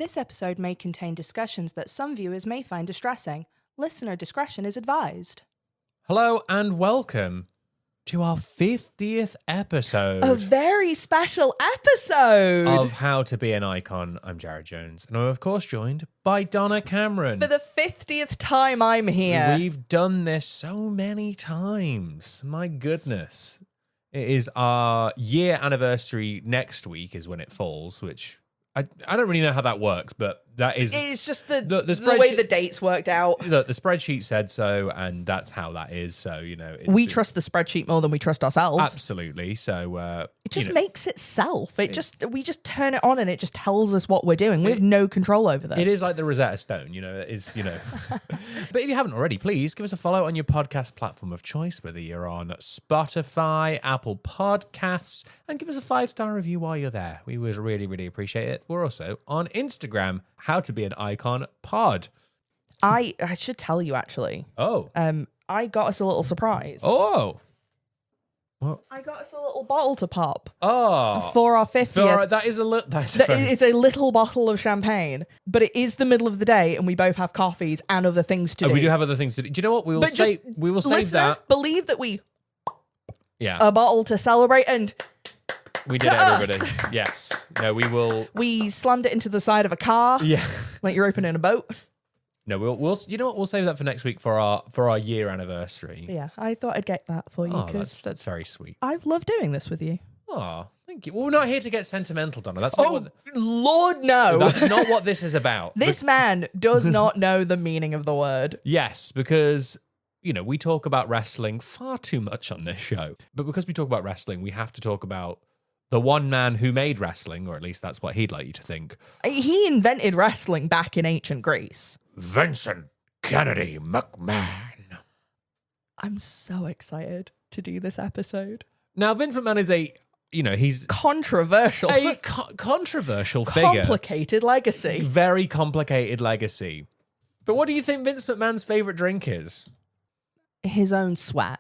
This episode may contain discussions that some viewers may find distressing. Listener discretion is advised. Hello and welcome to our 50th episode. A very special episode of How to Be an Icon. I'm Jared Jones, and I'm of course joined by Donna Cameron. For the 50th time I'm here. We've done this so many times. My goodness. It is our year anniversary next week is when it falls, which I don't really know how that works, but that is... It's just the way the dates worked out. Look, the spreadsheet said so, and that's how that is. So, you know... We trust the spreadsheet more than we trust ourselves. Absolutely. So... it just makes itself. We just turn it on and it just tells us what we're doing. We have no control over this. It is like the Rosetta Stone, it's. But if you haven't already, please give us a follow on your podcast platform of choice, whether you're on Spotify, Apple Podcasts, and give us a 5-star review while you're there. We would really, really appreciate it. We're also on Instagram, How to Be an Icon Pod. I should tell you, actually. Oh. I got us a little surprise. Oh. What? I got us a little bottle to pop. Oh. For our 50th. That is a little... It's a little bottle of champagne, but it is the middle of the day and we both have coffees and other things to do. We do have other things to do. Do you know what? We will save that. Believe that we... a bottle to celebrate and... We did it, everybody. Yes. No, we will... We slammed it into the side of a car. Yeah. Like you're opening a boat. No, we'll. You know what? We'll save that for next week for our year anniversary. Yeah, I thought I'd get that for you. Oh, that's very sweet. I've loved doing this with you. Oh, thank you. Well, we're not here to get sentimental, Donna. That's not Lord, no. That's not what this is about. This man does not know the meaning of the word. Yes, because we talk about wrestling far too much on this show. But because we talk about wrestling, we have to talk about the one man who made wrestling, or at least that's what he'd like you to think. He invented wrestling back in ancient Greece. Vincent Kennedy McMahon. I'm so excited to do this episode. Now, Vince McMahon is he's... controversial. A controversial figure. Complicated legacy. Very complicated legacy. But what do you think Vince McMahon's favourite drink is? His own sweat.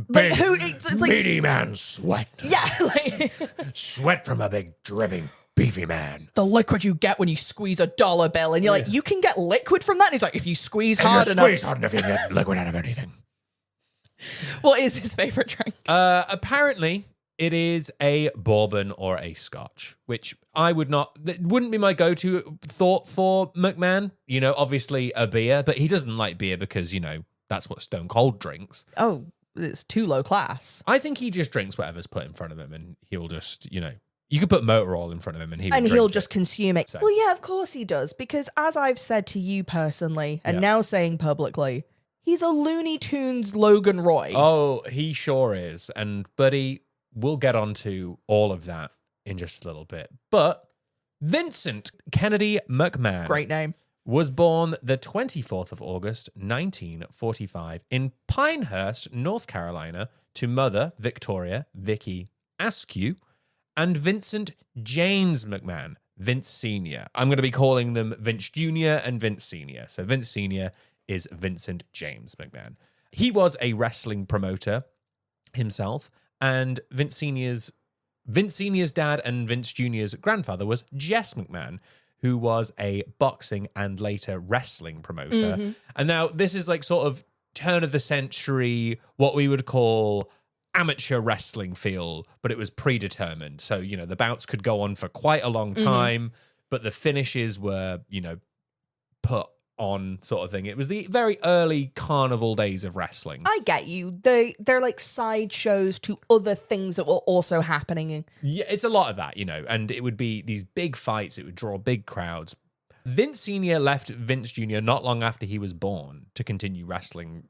Big, it's like meaty man sweat. Yeah, sweat from a big dripping beefy man. The liquid you get when you squeeze a dollar bill, and you're like, you can get liquid from that. And he's like, if you squeeze hard enough, you can get liquid out of anything. What is his favorite drink? Apparently, it is a bourbon or a scotch, which wouldn't be my go-to thought for McMahon. Obviously a beer, but he doesn't like beer because that's what Stone Cold drinks. Oh. It's too low class. I think he just drinks whatever's put in front of him, and he'll just, you could put motor oil in front of him, and he'll just consume it. So. Well, yeah, of course he does, because as I've said to you personally, and now saying publicly, he's a Looney Tunes Logan Roy. Oh, he sure is, and buddy, we'll get onto all of that in just a little bit. But Vincent Kennedy McMahon, great name, was born the 24th of August, 1945, in Pinehurst, North Carolina, to mother Victoria Vicky Askew and Vincent James McMahon, Vince Sr. I'm going to be calling them Vince Jr. and Vince Sr. So Vince Sr. is Vincent James McMahon. He was a wrestling promoter himself, and Vince Sr.'s dad and Vince Jr.'s grandfather was Jess McMahon, who was a boxing and later wrestling promoter. Mm-hmm. And now this is like sort of turn of the century, what we would call amateur wrestling feel, but it was predetermined. So, the bouts could go on for quite a long time, but the finishes were, put on sort of thing. It was the very early carnival days of wrestling. I get you. They're like side shows to other things that were also happening. Yeah, it's a lot of that, and it would be these big fights. It would draw big crowds. Vince Sr. left Vince Jr. not long after he was born to continue wrestling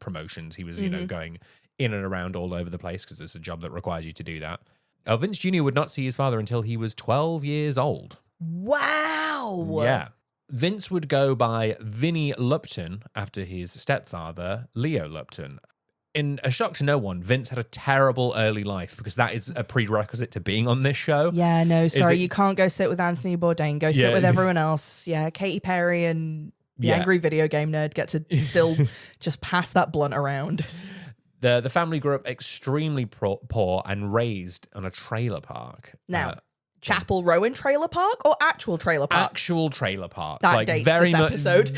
promotions. He was, going in and around all over the place because it's a job that requires you to do that. Vince Jr. would not see his father until he was 12 years old. Wow. Yeah. Vince would go by Vinnie Lupton after his stepfather, Leo Lupton. In a shock to no one, Vince had a terrible early life because that is a prerequisite to being on this show. Yeah, no, sorry, you can't go sit with Anthony Bourdain. Go sit with everyone else. Yeah, Katy Perry and the angry video game nerd get to still just pass that blunt around. The family grew up extremely poor and raised on a trailer park. Now, Chapel Rowan trailer park or actual trailer park? Actual trailer park. That dates this episode.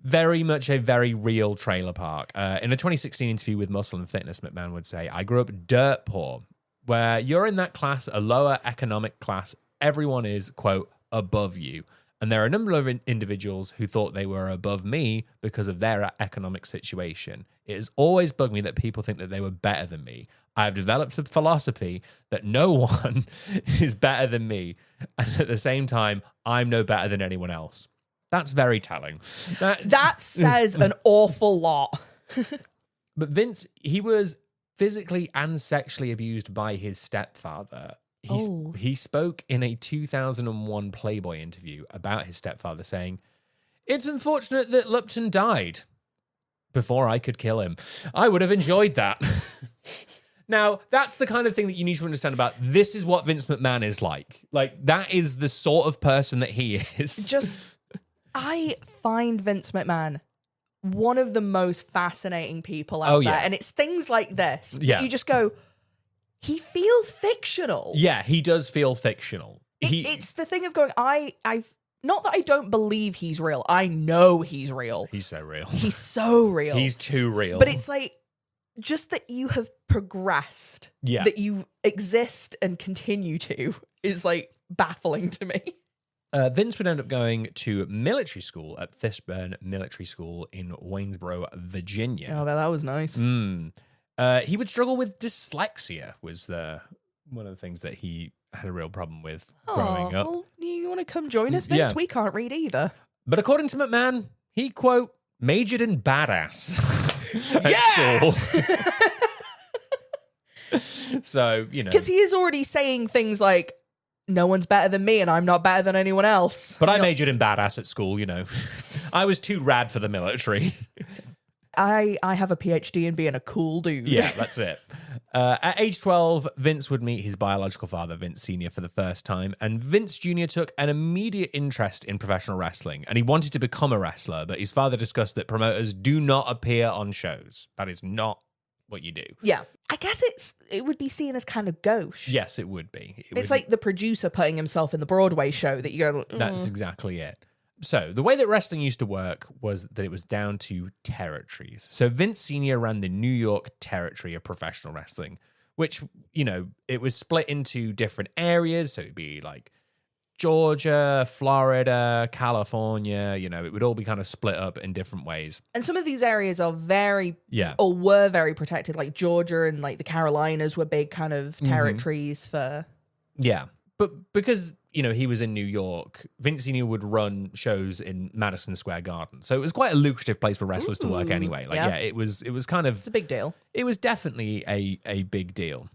Very much a very real trailer park. In a 2016 interview with Muscle and Fitness, McMahon would say, "I grew up dirt poor, where you're in that class, a lower economic class. Everyone is, quote, above you. And there are a number of individuals who thought they were above me because of their economic situation. It has always bugged me that people think that they were better than me. I have developed a philosophy that no one is better than me. And at the same time, I'm no better than anyone else." That's very telling. That says an awful lot. But Vince, he was physically and sexually abused by his stepfather. He spoke in a 2001 Playboy interview about his stepfather, saying, "It's unfortunate that Lupton died before I could kill him. I would have enjoyed that." Now, that's the kind of thing that you need to understand about this is what Vince McMahon is like. Like, that is the sort of person that he is. I find Vince McMahon one of the most fascinating people out there. And it's things like this that you just go, he feels fictional. Yeah, he does feel fictional. It's the thing of going, not that I don't believe he's real. I know he's real. He's so real. He's so real. He's too real. But it's like, just that you have progressed, that you exist and continue to, is like baffling to me. Vince would end up going to military school at Fishburne Military School in Waynesboro, Virginia. Oh, that was nice. He would struggle with dyslexia, was one of the things that he had a real problem with growing up. Well, you want to come join us, Vince? Yeah. We can't read either. But according to McMahon, he, quote, majored in badass at school. So, you know. Because he is already saying things like, no one's better than me and I'm not better than anyone else. But I majored in badass at school, you know. I was too rad for the military. I have a PhD in being a cool dude. Yeah, that's it. At age 12, Vince would meet his biological father, Vince Sr., for the first time, and Vince Jr. took an immediate interest in professional wrestling, and he wanted to become a wrestler, but his father discussed that promoters do not appear on shows. That is not what you do. Yeah. I guess it would be seen as kind of gauche. Yes, it would be. It's like the producer putting himself in the Broadway show that you go, That's exactly it. So the way that wrestling used to work was that it was down to territories. So Vince Sr. ran the New York territory of professional wrestling, which, you know, it was split into different areas. So it'd be like Georgia, Florida, California, you know, it would all be kind of split up in different ways. And some of these areas are were very protected, like Georgia and like the Carolinas were big kind of territories for... Yeah. But because, you know, he was in New York, Vince Sr. would run shows in Madison Square Garden. So it was quite a lucrative place for wrestlers to work anyway. Like, it was kind of... It's a big deal. It was definitely a big deal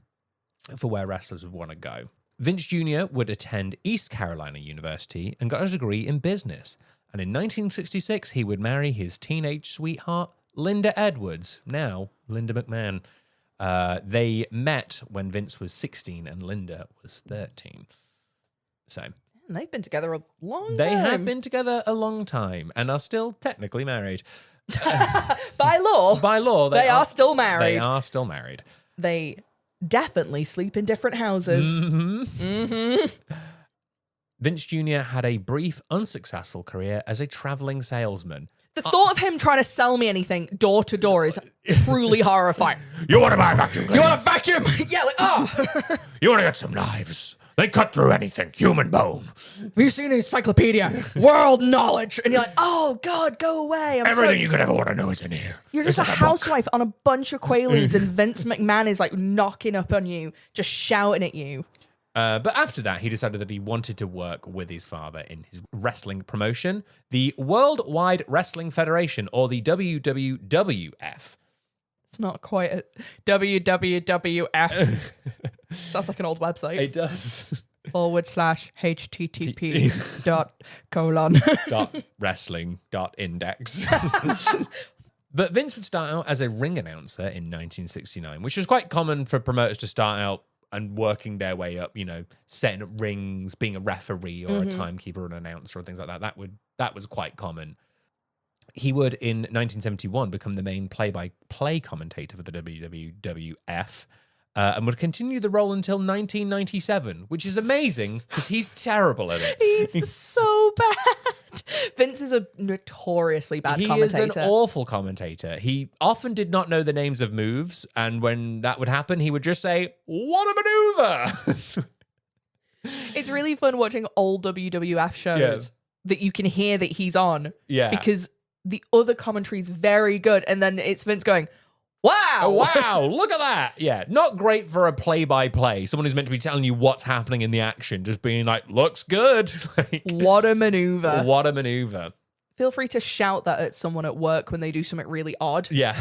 for where wrestlers would want to go. Vince Jr. would attend East Carolina University and got a degree in business. And in 1966, he would marry his teenage sweetheart, Linda Edwards, now Linda McMahon. They met when Vince was 16 and Linda was 13. So and they've been together a long time. They have been together a long time and are still technically married. By law. By law. They are still married. They are still married. They definitely sleep in different houses. Vince Jr. had a brief, unsuccessful career as a traveling salesman. The thought of him trying to sell me anything door to door is truly horrifying. You want to buy a vacuum cleaner? You want a vacuum? Yeah, like, oh. You want to get some knives? They cut through anything. Human bone. Have you seen an encyclopedia? World knowledge. And you're like, oh, God, go away. Everything you could ever want to know is in here. You're just a housewife on a bunch of Quaaludes and Vince McMahon is like knocking up on you, just shouting at you. But after that, he decided that he wanted to work with his father in his wrestling promotion, the Worldwide Wrestling Federation, or the WWWF. It's not quite a WWWF. Sounds like an old website. It does. /http://wrestling.index. But Vince would start out as a ring announcer in 1969, which was quite common for promoters to start out and working their way up, you know, setting up rings, being a referee or a timekeeper or an announcer or things like that. That was quite common. He would, in 1971, become the main play-by-play commentator for the WWF. and would continue the role until 1997, which is amazing because he's terrible at it. He's so bad. Vince is a notoriously bad commentator. He is an awful commentator. He often did not know the names of moves, and when that would happen, he would just say, "What a maneuver!" It's really fun watching old WWF shows that you can hear that he's on. Yeah. Because the other commentary is very good, and then it's Vince going, "Wow! Oh, wow, look at that." Yeah, not great for a play-by-play. Someone who's meant to be telling you what's happening in the action, just being like, "Looks good." Like, what a maneuver. What a maneuver. Feel free to shout that at someone at work when they do something really odd. Yeah.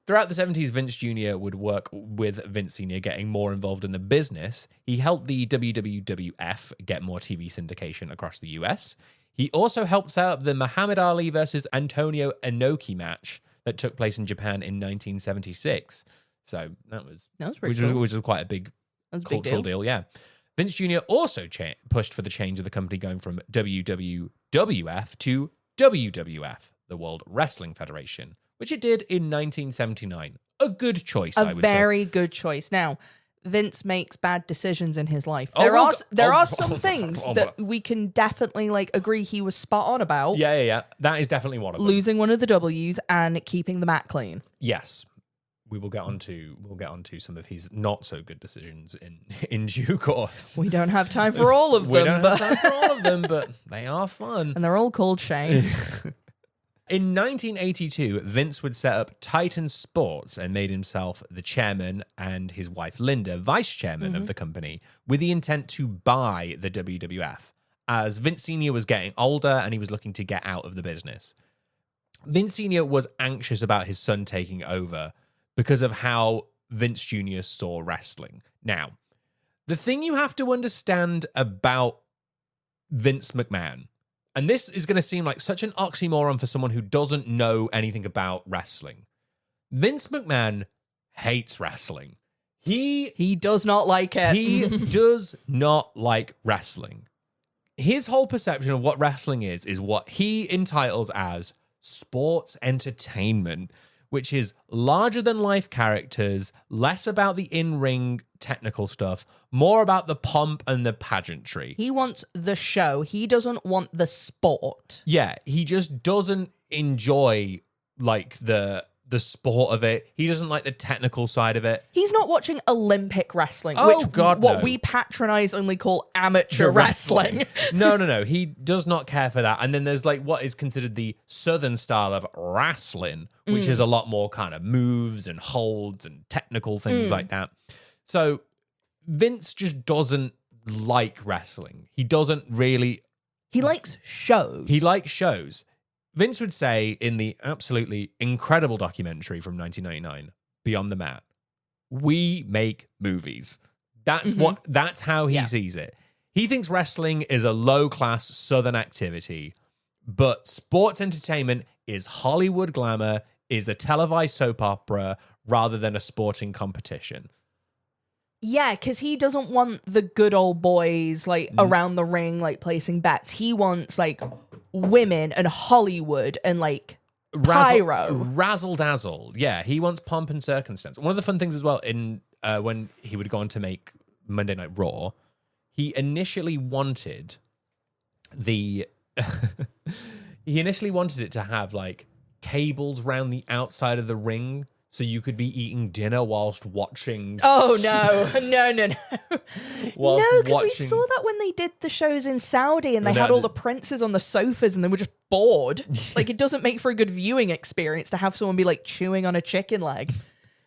Throughout the 70s, Vince Jr. would work with Vince Sr. getting more involved in the business. He helped the WWF get more TV syndication across the US. He also helped set up the Muhammad Ali versus Antonio Inoki match that took place in Japan in 1976. So that was pretty cool. Which was quite a big cultural deal. Yeah. Vince Jr. also pushed for the change of the company going from WWF to WWF, the World Wrestling Federation, which it did in 1979. A good choice, I would say. A very good choice. Now, Vince makes bad decisions in his life. There are some things that we can definitely agree he was spot on about. Yeah. That is definitely one of them. Losing one of the W's and keeping the mat clean. Yes. We'll get onto some of his not so good decisions in due course. We don't have time for all of them. We don't have time for all of them, but they are fun. And they're all called Shane. In 1982, Vince would set up Titan Sports and made himself the chairman and his wife Linda vice chairman of the company with the intent to buy the WWF, as Vince Sr. was getting older and he was looking to get out of the business. Vince Sr. was anxious about his son taking over because of how Vince Jr. saw wrestling. Now, the thing you have to understand about Vince McMahon, and this is going to seem like such an oxymoron for someone who doesn't know anything about wrestling. Vince McMahon hates wrestling. He does not like it. He does not like wrestling. His whole perception of what wrestling is what he entitles as sports entertainment, which is larger than life characters, less about the in-ring technical stuff, more about the pomp and the pageantry. He wants the show. He doesn't want the sport. Yeah, he just doesn't enjoy the sport of it. He doesn't like the technical side of it. He's not watching Olympic wrestling, what we patronizingly call amateur wrestling. No. He does not care for that. And then there's what is considered the southern style of wrestling, which is a lot more kind of moves and holds and technical things like that. So Vince just doesn't like wrestling. He doesn't really... He likes shows. Vince would say in the absolutely incredible documentary from 1999, Beyond the Mat, we make movies. That's how he sees it. He thinks wrestling is a low-class Southern activity, but sports entertainment is Hollywood glamour, is a televised soap opera rather than a sporting competition. Yeah, because he doesn't want the good old boys around the ring placing bets. He wants women and Hollywood and pyro. Razzle dazzle. Yeah, he wants pomp and circumstance. One of the fun things as well in when he would go on to make Monday Night Raw, he initially wanted it to have tables round the outside of the ring so you could be eating dinner whilst watching. Oh, no. No, because we saw that when they did the shows in Saudi and they had all the princes on the sofas and they were just bored. It doesn't make for a good viewing experience to have someone be chewing on a chicken leg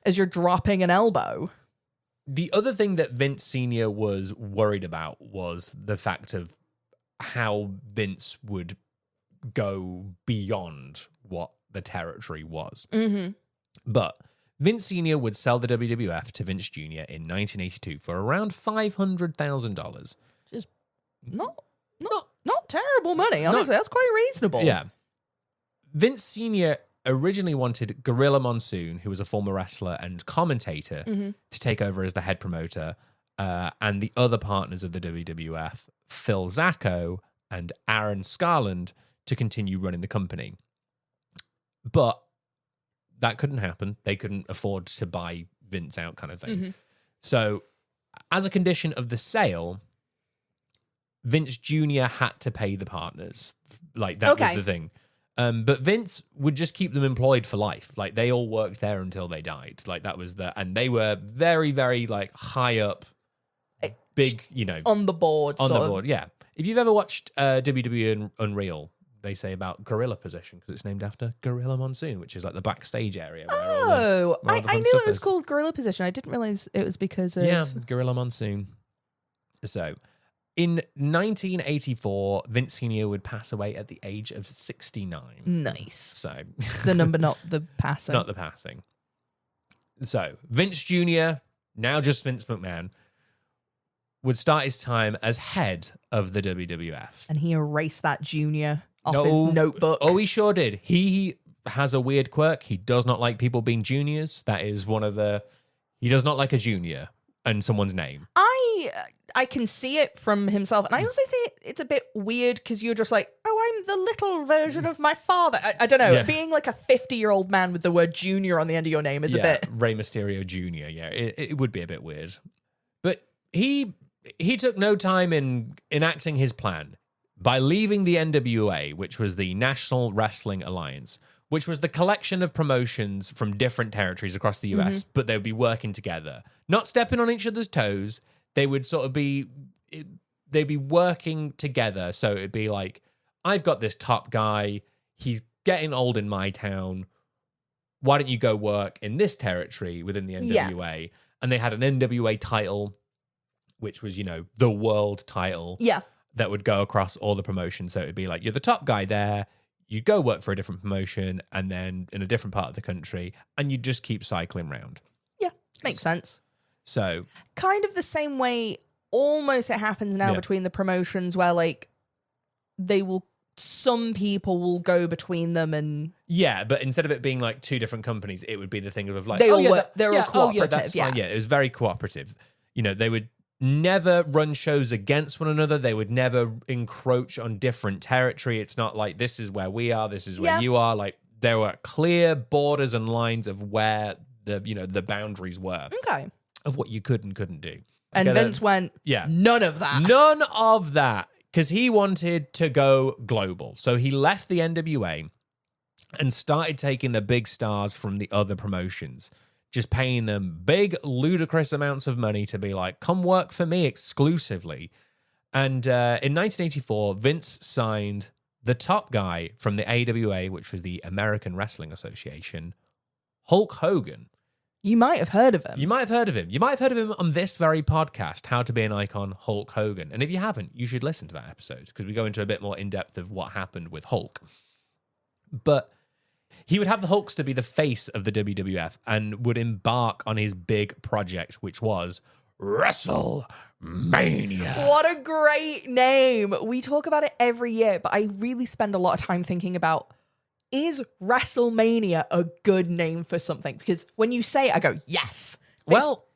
as you're dropping an elbow. The other thing that Vince Sr. was worried about was the fact of how Vince would go beyond what the territory was. Mm-hmm. But Vince Sr. would sell the WWF to Vince Jr. in 1982 for around $500,000. Just not terrible money, honestly. That's quite reasonable. Yeah. Vince Sr. originally wanted Gorilla Monsoon, who was a former wrestler and commentator, to take over as the head promoter, and the other partners of the WWF, Phil Zacco and Aaron Scarland, to continue running the company. But that couldn't happen. They couldn't afford to buy Vince out kind of thing. So as a condition of the sale, Vince Jr. had to pay the partners. Like, that was the thing. But Vince would just keep them employed for life. Like, they all worked there until they died. Like, that was and they were very, very, like, high up, big, you know. On the board, yeah. If you've ever watched WWE Unreal, they say about Gorilla Position, because it's named after Gorilla Monsoon, which is like the backstage area. Where I knew it was called Gorilla Position. I didn't realize it was because of... Yeah, Gorilla Monsoon. So, in 1984, Vince Sr. would pass away at the age of 69. Nice. So the number, not the passing. Not the passing. So, Vince Jr., now just Vince McMahon, would start his time as head of the WWF. And he erased that junior off his notebook. Oh, he sure did. He has a weird quirk. He does not like people being juniors. That is one of the... He does not like a junior and someone's name. I can see it from himself. And I also think it's a bit weird because you're just like, oh, I'm the little version of my father. I don't know. Yeah. Being like a 50-year-old man with the word junior on the end of your name is a bit... Rey Mysterio Jr., yeah. It would be a bit weird. But he took no time in enacting his plan by leaving the NWA, which was the National Wrestling Alliance, which was the collection of promotions from different territories across the US, but they would be working together, not stepping on each other's toes. They would sort of they'd be working together. So it'd be like, I've got this top guy. He's getting old in my town. Why don't you go work in this territory within the NWA? Yeah. And they had an NWA title, which was, you know, the world title. Yeah. That would go across all the promotions. So it'd be like, you're the top guy there. You go work for a different promotion and then in a different part of the country, and you just keep cycling around. Yeah, makes sense. So kind of the same way almost it happens now between the promotions where like some people will go between them and... Yeah, but instead of it being like two different companies, it would be the thing of like... They're all cooperative. That's fine. Yeah, it was very cooperative. You know, they would never run shows against one another. They would never encroach on different territory. It's not like, this is where we are, this is where you are. Like, there were clear borders and lines of where the boundaries were. Okay. Of what you could and couldn't do. And Vince went, none of that. None of that. Because he wanted to go global. So he left the NWA and started taking the big stars from the other promotions, just paying them big, ludicrous amounts of money to be like, come work for me exclusively. And in 1984, Vince signed the top guy from the AWA, which was the American Wrestling Association, Hulk Hogan. You might have heard of him. You might have heard of him. You might have heard of him on this very podcast, How to Be an Icon, Hulk Hogan. And if you haven't, you should listen to that episode because we go into a bit more in-depth of what happened with Hulk. But he would have the Hulks to be the face of the WWF and would embark on his big project, which was WrestleMania. What a great name. We talk about it every year, but I really spend a lot of time thinking about, is WrestleMania a good name for something? Because when you say it, I go, yes. Well,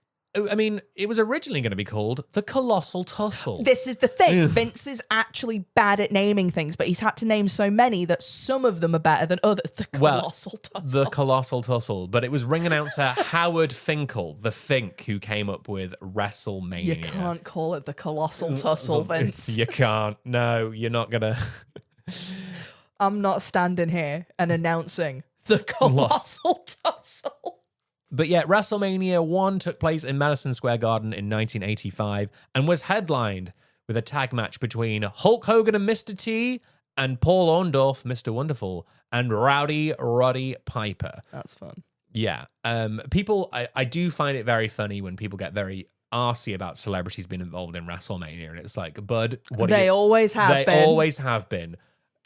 I mean, it was originally going to be called the Colossal Tussle. This is the thing. Vince is actually bad at naming things, but he's had to name so many that some of them are better than others. The Colossal Tussle. The Colossal Tussle. But it was ring announcer Howard Finkel, the Fink, who came up with WrestleMania. You can't call it the Colossal Tussle, Vince. You can't. No, you're not going to... I'm not standing here and announcing the Colossal Tussle. But yeah, WrestleMania 1 took place in Madison Square Garden in 1985 and was headlined with a tag match between Hulk Hogan and Mr. T and Paul Orndorff, Mr. Wonderful, and Rowdy Roddy Piper. That's fun. Yeah. People, I do find it very funny when people get very arsy about celebrities being involved in WrestleMania. And it's like, bud, what They always have been. They always have been.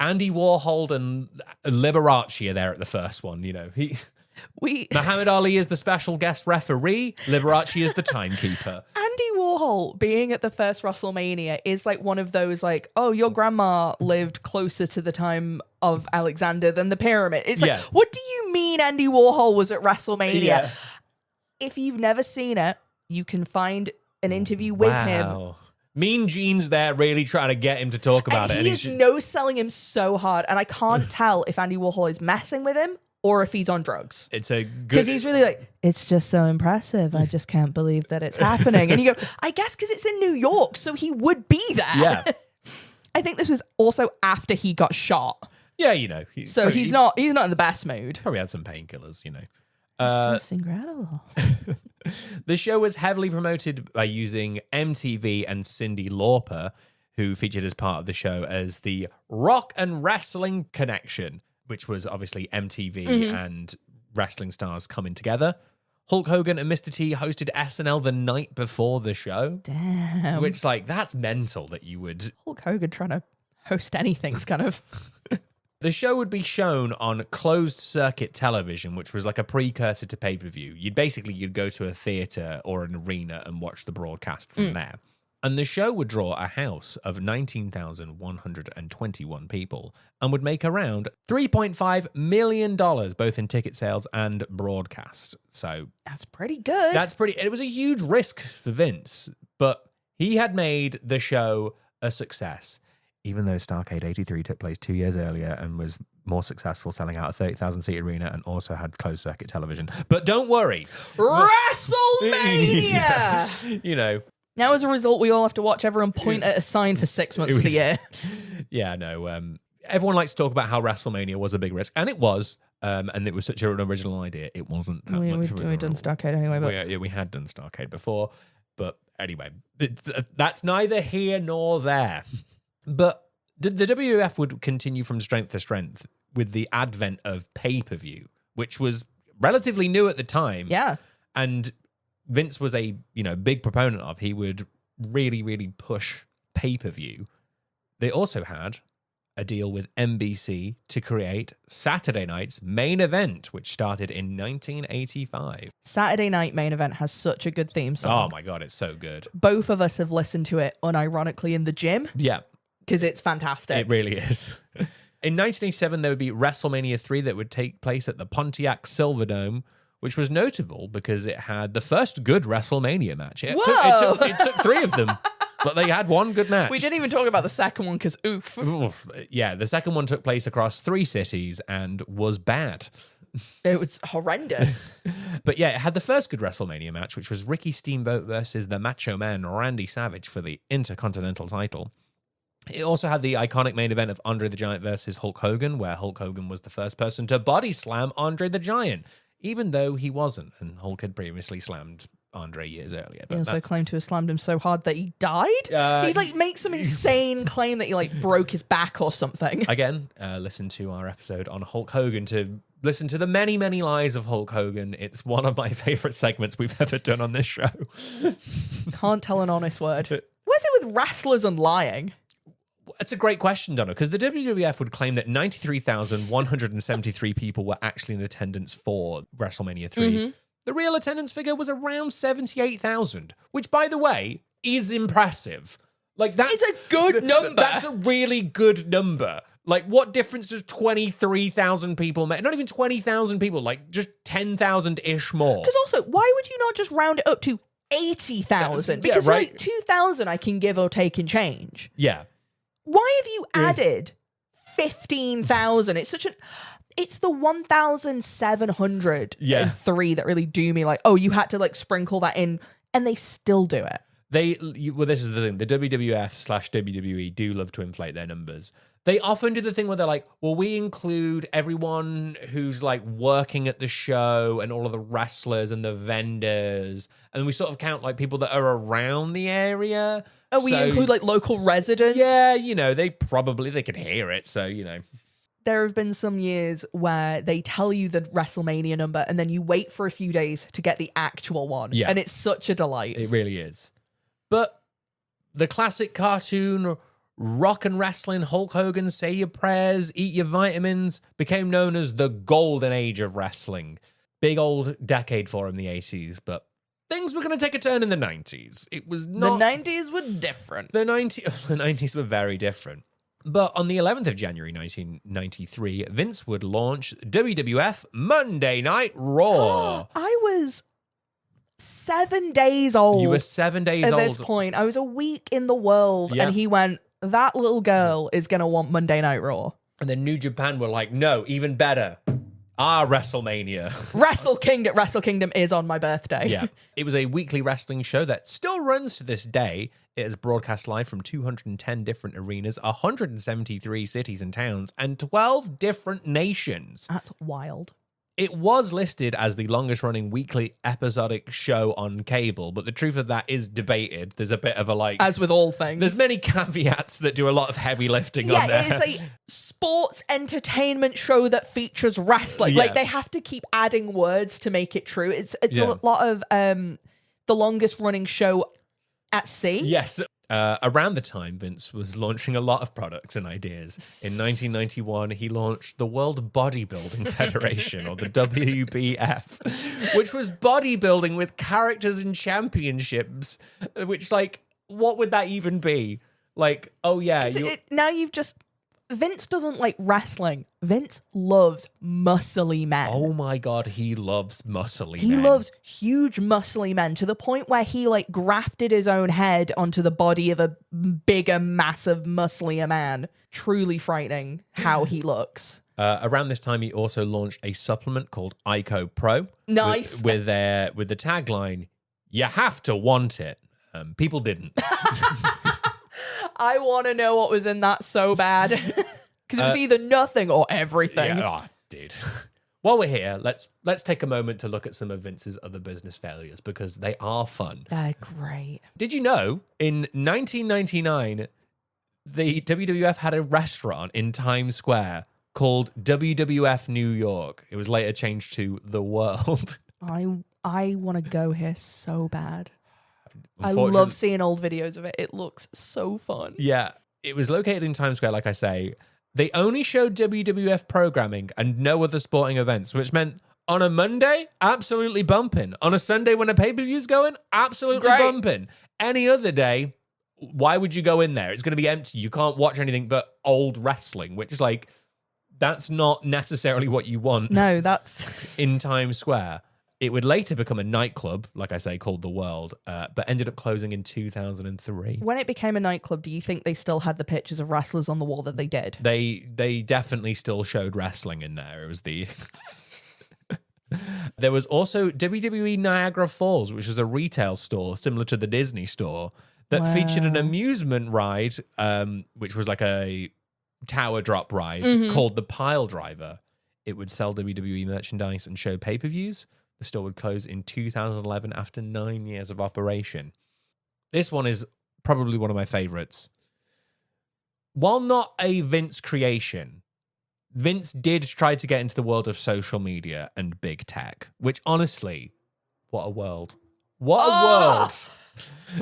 Andy Warhol and Liberace are there at the first one, you know. Muhammad Ali is the special guest referee. Liberace is the timekeeper. Andy Warhol being at the first WrestleMania is like one of those like, oh, your grandma lived closer to the time of Alexander than the pyramid. It's like, what do you mean Andy Warhol was at WrestleMania? Yeah. If you've never seen it, you can find an interview with him. Mean Gene's there really trying to get him to talk about it. And he's no-selling him so hard. And I can't tell if Andy Warhol is messing with him or if he's on drugs. It's a good... Because he's really like, it's just so impressive. I just can't believe that it's happening. And you go, I guess because it's in New York, so he would be there. Yeah. I think this was also after he got shot. Yeah, you know. He's not in the best mood. Probably had some painkillers, you know. It's just incredible. The show was heavily promoted by using MTV and Cyndi Lauper, who featured as part of the show as the Rock and Wrestling Connection, which was obviously MTV and wrestling stars coming together. Hulk Hogan and Mr. T hosted SNL the night before the show. Damn. Which, like, that's mental that you would... Hulk Hogan trying to host anything's kind of... The show would be shown on closed circuit television, which was like a precursor to pay-per-view. You'd go to a theater or an arena and watch the broadcast from there. And the show would draw a house of 19,121 people and would make around $3.5 million, both in ticket sales and broadcast. So that's pretty good. It was a huge risk for Vince, but he had made the show a success. Even though Starrcade 83 took place 2 years earlier and was more successful, selling out a 30,000-seat arena and also had closed-circuit television. But don't worry. WrestleMania! You know. Now, as a result, we all have to watch everyone point at a sign for 6 months of the year. Yeah, no. Everyone likes to talk about how WrestleMania was a big risk, and it was. And it was such an original idea. It wasn't that much. We've done Starrcade anyway. But... We had done Starrcade before. But anyway, that's neither here nor there. But the WWF would continue from strength to strength with the advent of pay-per-view, which was relatively new at the time. Yeah. And Vince was a big proponent of. He would really, really push pay-per-view. They also had a deal with NBC to create Saturday Night's Main Event, which started in 1985. Saturday Night Main Event has such a good theme song. Oh my God, it's so good. Both of us have listened to it unironically in the gym. Yeah. Because it's fantastic. It really is. In 1987, there would be WrestleMania 3 that would take place at the Pontiac Silverdome, which was notable because it had the first good WrestleMania match. It took 3 of them, but they had one good match. We didn't even talk about the second one because oof. Yeah, the second one took place across 3 cities and was bad. It was horrendous. But yeah, it had the first good WrestleMania match, which was Ricky Steamboat versus the Macho Man Randy Savage for the Intercontinental title. It also had the iconic main event of Andre the Giant versus Hulk Hogan, where Hulk Hogan was the first person to body slam Andre the Giant, even though he wasn't, and Hulk had previously slammed Andre years earlier. But he also claimed to have slammed him so hard that he died? He makes some insane claim that he broke his back or something. Again, listen to our episode on Hulk Hogan to listen to the many, many lies of Hulk Hogan. It's one of my favorite segments we've ever done on this show. Can't tell an honest word. Where's it with wrestlers and lying? It's a great question, Donna, because the WWF would claim that 93,173 people were actually in attendance for WrestleMania 3. Mm-hmm. The real attendance figure was around 78,000, which, by the way, is impressive. That's a good number. That's a really good number. What difference does 23,000 people make? Not even 20,000 people, just 10,000-ish more. Because also, why would you not just round it up to 80,000? Because 2,000 I can give or take and change. Yeah. Why have you added 15,000? It's the 1,703 that really do me you had to sprinkle that in, and they still do it. This is the thing. The WWF/WWE do love to inflate their numbers. They often do the thing where they're like, well, we include everyone who's working at the show and all of the wrestlers and the vendors. And we sort of count people that are around the area. Oh, we include local residents? Yeah, they could hear it. So, There have been some years where they tell you the WrestleMania number and then you wait for a few days to get the actual one. Yeah. And it's such a delight. It really is. But the classic cartoon rock and wrestling Hulk Hogan, say your prayers, eat your vitamins, became known as the golden age of wrestling. Big old decade for him, the 80s, but things were going to take a turn in the 90s. It was not... The 90s were different. The 90s were very different. But on the 11th of January 1993, Vince would launch WWF Monday Night Raw. I was 7 days old. You were 7 days old. At this point. I was a week in the world, and he went, that little girl is going to want Monday Night Raw. And then New Japan were like, no, even better. WrestleMania. Wrestle Kingdom. Wrestle Kingdom is on my birthday. Yeah. It was a weekly wrestling show that still runs to this day. It is broadcast live from 210 different arenas, 173 cities and towns, and 12 different nations. That's wild. It was listed as the longest running weekly episodic show on cable, but the truth of that is debated. There's a bit of a like... As with all things. There's many caveats that do a lot of heavy lifting on there. Yeah, it's a sports entertainment show that features wrestling. Yeah. Like, they have to keep adding words to make it true. It's a lot of the longest running show at sea. Yes. Around the time, Vince was launching a lot of products and ideas. In 1991, he launched the World Bodybuilding Federation, or the WBF, which was bodybuilding with characters and championships, which, like, what would that even be? Like, oh, yeah. Now you've just... Vince doesn't like wrestling. Vince loves muscly men. Oh my God, he loves muscly men. He loves huge muscly men to the point where he like grafted his own head onto the body of a bigger, massive, musclier man. Truly frightening how he looks. Around this time, he also launched a supplement called Ico Pro. Nice. With the tagline, "You have to want it." People didn't. I want to know what was in that so bad. Because it was either nothing or everything. Yeah, dude. While we're here, let's take a moment to look at some of Vince's other business failures because they are fun. They're great. Did you know in 1999, the WWF had a restaurant in Times Square called WWF New York? It was later changed to The World. I want to go here so bad. I love seeing old videos of it. It looks so fun. Yeah. It was located in Times Square, like I say. They only showed WWF programming and no other sporting events, which meant on a Monday, absolutely bumping. On a Sunday when a pay-per-view's going, absolutely bumping. Any other day, why would you go in there? It's going to be empty. You can't watch anything but old wrestling, which is like, that's not necessarily what you want. No, that's... in Times Square. It would later become a nightclub, like I say, called The World, but ended up closing in 2003. When it became a nightclub, do you think they still had the pictures of wrestlers on the wall that they did? They definitely still showed wrestling in there. It was the... There was also WWE Niagara Falls, which is a retail store similar to the Disney store that featured an amusement ride, which was like a tower drop ride called the Pile Driver. It would sell WWE merchandise and show pay-per-views. The store would close in 2011 after 9 years of operation. This one is probably one of my favorites. While not a Vince creation, Vince did try to get into the world of social media and big tech, which honestly, what a world. What a world.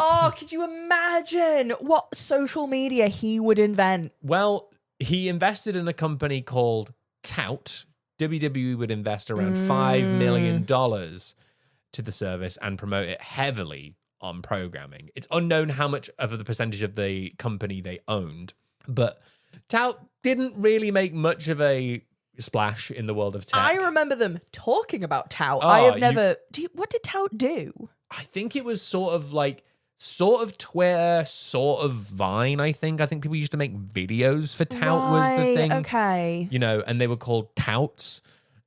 Oh, could you imagine what social media he would invent? Well, he invested in a company called Tout. WWE would invest around $5 million to the service and promote it heavily on programming. It's unknown how much of the percentage of the company they owned, but Tout didn't really make much of a splash in the world of tech. I remember them talking about Tout. I have never... What did Tout do? I think it was sort of Twitter, sort of Vine, I think. I think people used to make videos for Tout was the thing. Okay. You know, and they were called Touts.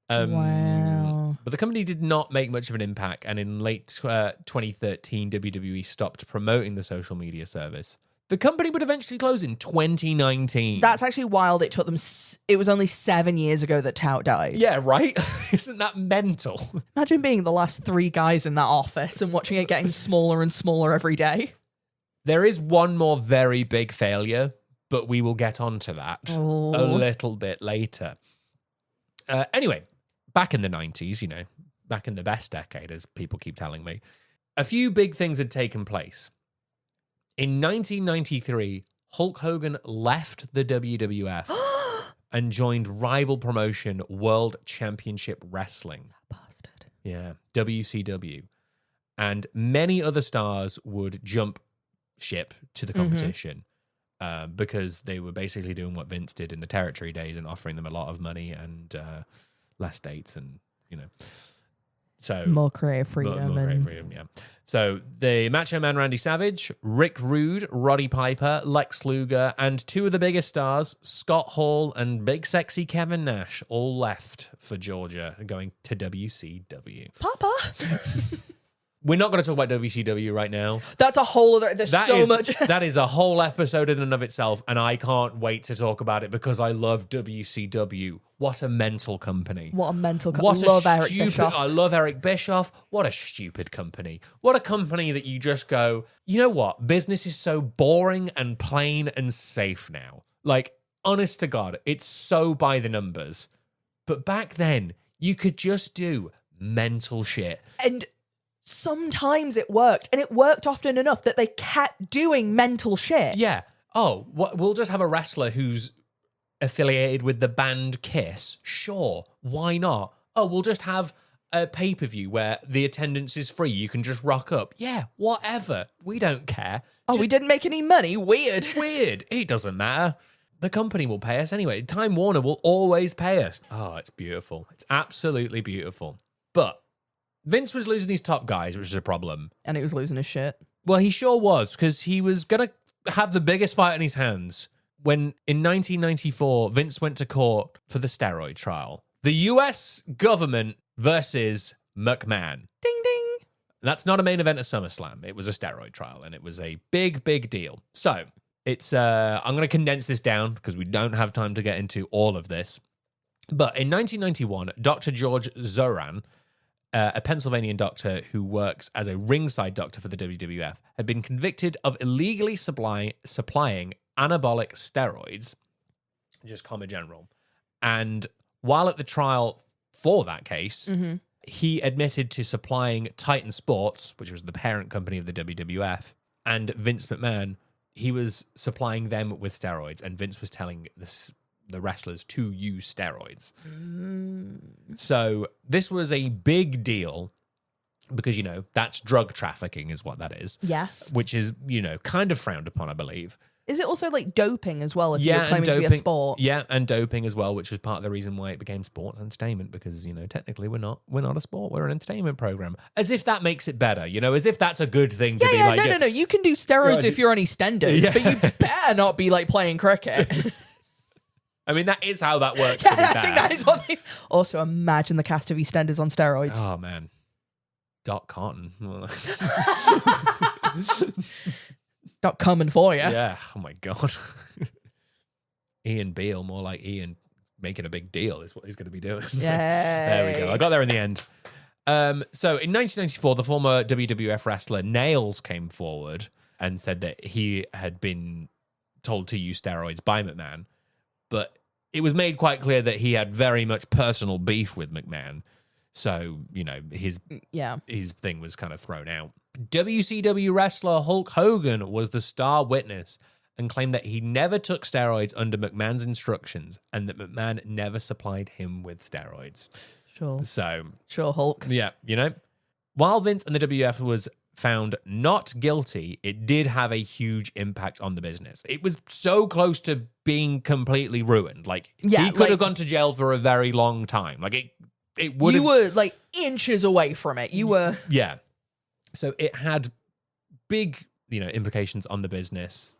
Wow. But the company did not make much of an impact. And in late 2013, WWE stopped promoting the social media service. The company would eventually close in 2019. That's actually wild. It took them... It was only 7 years ago that Tout died. Yeah, right? Isn't that mental? Imagine being the last 3 guys in that office and watching it getting smaller and smaller every day. There is one more very big failure, but we will get onto that a little bit later. Anyway, back in the 90s, you know, back in the best decade, as people keep telling me, a few big things had taken place. In 1993, Hulk Hogan left the WWF and joined rival promotion World Championship Wrestling. Bastard. Yeah, WCW. And many other stars would jump ship to the competition because they were basically doing what Vince did in the territory days and offering them a lot of money and less dates and, you know. So more creative freedom. More creative freedom, yeah. So the Macho Man Randy Savage, Rick Rude, Roddy Piper, Lex Luger, and two of the biggest stars, Scott Hall and Big Sexy Kevin Nash, all left for Georgia, going to WCW. Papa. We're not going to talk about WCW right now. That's a whole other... There's so much. That is a whole episode in and of itself, and I can't wait to talk about it because I love WCW. What a mental company. What a mental company. I love Eric Bischoff. I love Eric Bischoff. What a stupid company. What a company that you just go, you know what? Business is so boring and plain and safe now. Like, honest to God, it's so by the numbers. But back then, you could just do mental shit. And sometimes it worked, and it worked often enough that they kept doing mental shit. Yeah. Oh, we'll just have a wrestler who's affiliated with the band Kiss. Sure, why not? Oh, we'll just have a pay-per-view where the attendance is free. You can just rock up. Yeah, whatever. We don't care. Oh, we didn't make any money? Weird. Weird. It doesn't matter. The company will pay us anyway. Time Warner will always pay us. Oh, it's beautiful. It's absolutely beautiful. But Vince was losing his top guys, which is a problem. And he was losing his shit. Well, he sure was, because he was going to have the biggest fight in his hands when, in 1994, Vince went to court for the steroid trial. The US government versus McMahon. Ding, ding. That's not a main event at SummerSlam. It was a steroid trial, and it was a big, big deal. So, it's I'm going to condense this down, because we don't have time to get into all of this. But in 1991, Dr. George Zoran, a Pennsylvania doctor who works as a ringside doctor for the WWF, had been convicted of illegally supplying anabolic steroids, just common general. And while at the trial for that case, he admitted to supplying Titan Sports, which was the parent company of the WWF, and Vince McMahon. He was supplying them with steroids, and Vince was telling the wrestlers to use steroids. So this was a big deal because, you know, that's drug trafficking is what that is. Yes. Which is, you know, kind of frowned upon, I believe. Is it also like doping as well if you're claiming to be a sport? Yeah, and doping as well, which was part of the reason why it became sports entertainment, because, you know, technically we're not a sport, we're an entertainment program. As if that makes it better, you know, as if that's a good thing to be like. No. You can do steroids if you're on EastEnders, but you better not be like playing cricket. I mean, that is how that works. I think that is what they... Also, imagine the cast of EastEnders on steroids. Oh, man. Doc Cotton. Doc coming for you. Yeah. Oh, my God. Ian Beale, more like Ian making a big deal is what he's going to be doing. Yeah. There we go. I got there in the end. So in 1994, the former WWF wrestler Nails came forward and said that he had been told to use steroids by McMahon. But it was made quite clear that he had very much personal beef with McMahon. So, you know, his thing was kind of thrown out. WCW wrestler Hulk Hogan was the star witness and claimed that he never took steroids under McMahon's instructions and that McMahon never supplied him with steroids. Sure. So. Sure, Hulk. Yeah, you know. While Vince and the WWF was found not guilty, it did have a huge impact on the business. It was so close to being completely ruined. Like, he could have gone to jail for a very long time. Like, it would have... You were, like, inches away from it. You were... Yeah. So it had big, you know, implications on the business.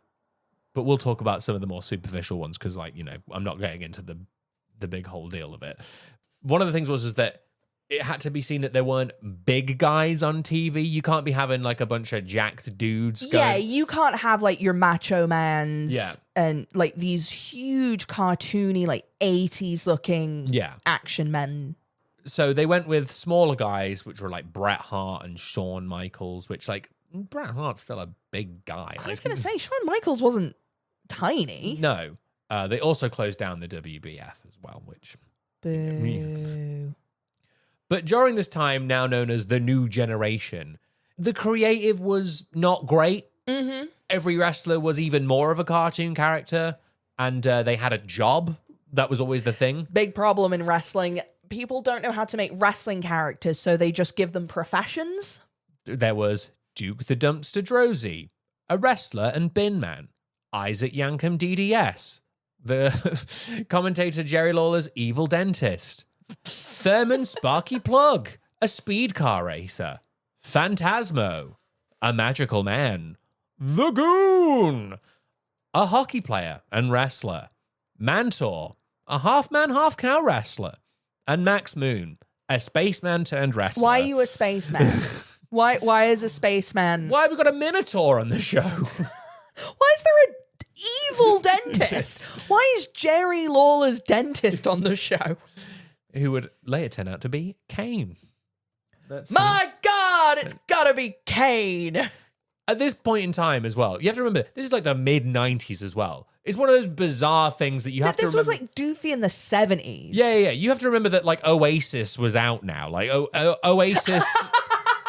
But we'll talk about some of the more superficial ones because, like, you know, I'm not getting into the big whole deal of it. One of the things is that it had to be seen that there weren't big guys on TV. You can't be having like a bunch of jacked dudes. Yeah, you can't have like your Macho Mans and like these huge cartoony like 80s looking action men. So they went with smaller guys, which were like Bret Hart and Shawn Michaels, which like Bret Hart's still a big guy. I was going to say Shawn Michaels wasn't tiny. No. They also closed down the WBF as well, which... Boo. But during this time, now known as the New Generation, the creative was not great. Mm-hmm. Every wrestler was even more of a cartoon character, and they had a job. That was always the thing. Big problem in wrestling. People don't know how to make wrestling characters, so they just give them professions. There was Duke the Dumpster Droese, a wrestler and bin man, Isaac Yankem DDS, the commentator Jerry Lawler's evil dentist, Thurman Sparky Plug, a speed car racer, Phantasmo, a magical man, the Goon, a hockey player and wrestler, Mantor, a half-man, half-cow wrestler, and Max Moon, a spaceman turned wrestler. Why are you a spaceman? Why is a spaceman? Why have we got a Minotaur on the show? Why is there an evil dentist? Why is Jerry Lawler's dentist on the show? Who would later turn out to be Kane. My God, it's gotta be Kane. At this point in time as well, you have to remember, this is like the mid-90s as well. It's one of those bizarre things that you have to remember. This was like Doofy in the 70s. Yeah. You have to remember that like Oasis was out now. Like Oasis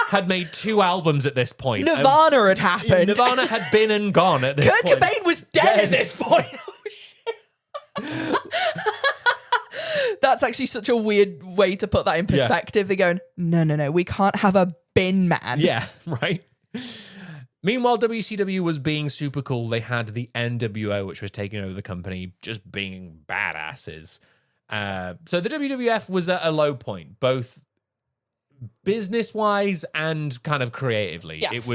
had made 2 albums at this point. Nirvana had happened. Nirvana had been and gone at this point. Kurt Cobain was dead at this point. Oh, shit. That's actually such a weird way to put that in perspective. They're going, no, we can't have a bin man. Yeah, right. Meanwhile, WCW was being super cool. They had the NWO, which was taking over the company, just being badasses. So the WWF was at a low point, both business-wise and kind of creatively. Yes.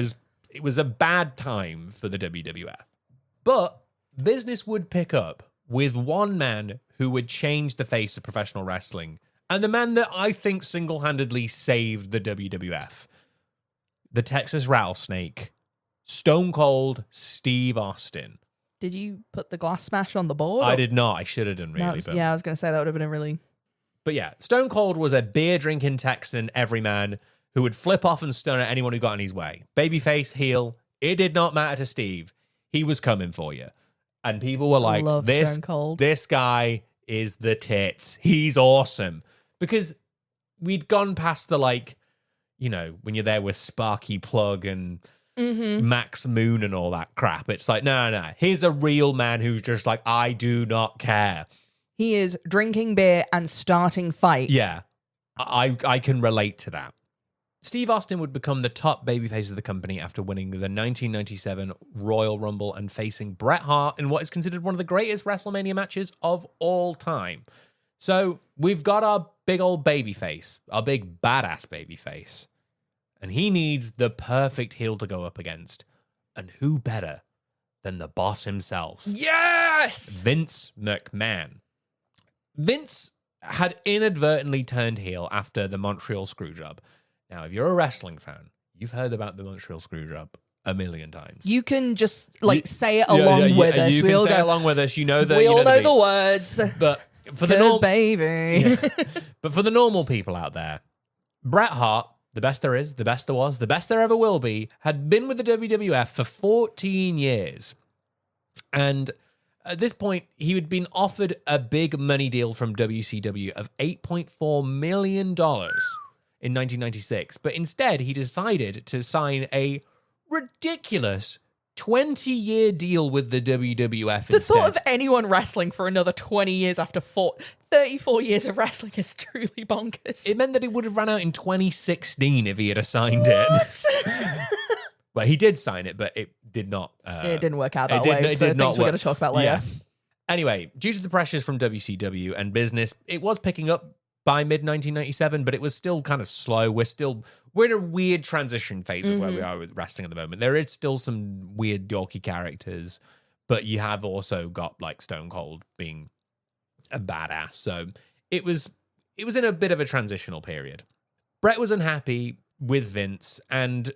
It was a bad time for the WWF. But business would pick up with one man who would change the face of professional wrestling, and the man that I think single-handedly saved the WWF. The Texas Rattlesnake, Stone Cold Steve Austin. Did you put the glass smash on the board? I did not. I should have done, really. I was going to say that would have been a really... But yeah, Stone Cold was a beer-drinking Texan everyman who would flip off and stun at anyone who got in his way. Babyface, heel, it did not matter to Steve. He was coming for you. And people were like, this guy is the tits. He's awesome. Because we'd gone past the, like, you know, when you're there with Sparky Plug and Max Moon and all that crap. It's like, no. Here's a real man who's just like, I do not care. He is drinking beer and starting fights. Yeah, I can relate to that. Steve Austin would become the top babyface of the company after winning the 1997 Royal Rumble and facing Bret Hart in what is considered one of the greatest WrestleMania matches of all time. So we've got our big old babyface, our big badass babyface, and he needs the perfect heel to go up against. And who better than the boss himself? Yes! Vince McMahon. Vince had inadvertently turned heel after the Montreal Screwjob. Now, if you're a wrestling fan, you've heard about the Montreal Screwjob a million times. You can just say it along with us. You can say it along with us. You know the we all know the words. But for the baby. But for the normal people out there, Bret Hart, the best there is, the best there was, the best there ever will be, had been with the WWF for 14 years. And at this point, he had been offered a big money deal from WCW of $8.4 million in 1996. But instead, he decided to sign a ridiculous 20-year deal with the WWF The instead. thought of anyone wrestling for another 20 years after 34 years of wrestling is truly bonkers. It meant that it would have run out in 2016 if he had signed it. Well, he did sign it, but it did not. It didn't work out that way. It did not things we're going to talk about later. Yeah. Anyway, due to the pressures from WCW and business, it was picking up by mid-1997, but it was still kind of slow. We're in a weird transition phase of where we are with wrestling at the moment. There is still some weird dorky characters, but you have also got like Stone Cold being a badass. So it was in a bit of a transitional period. Bret was unhappy with Vince, and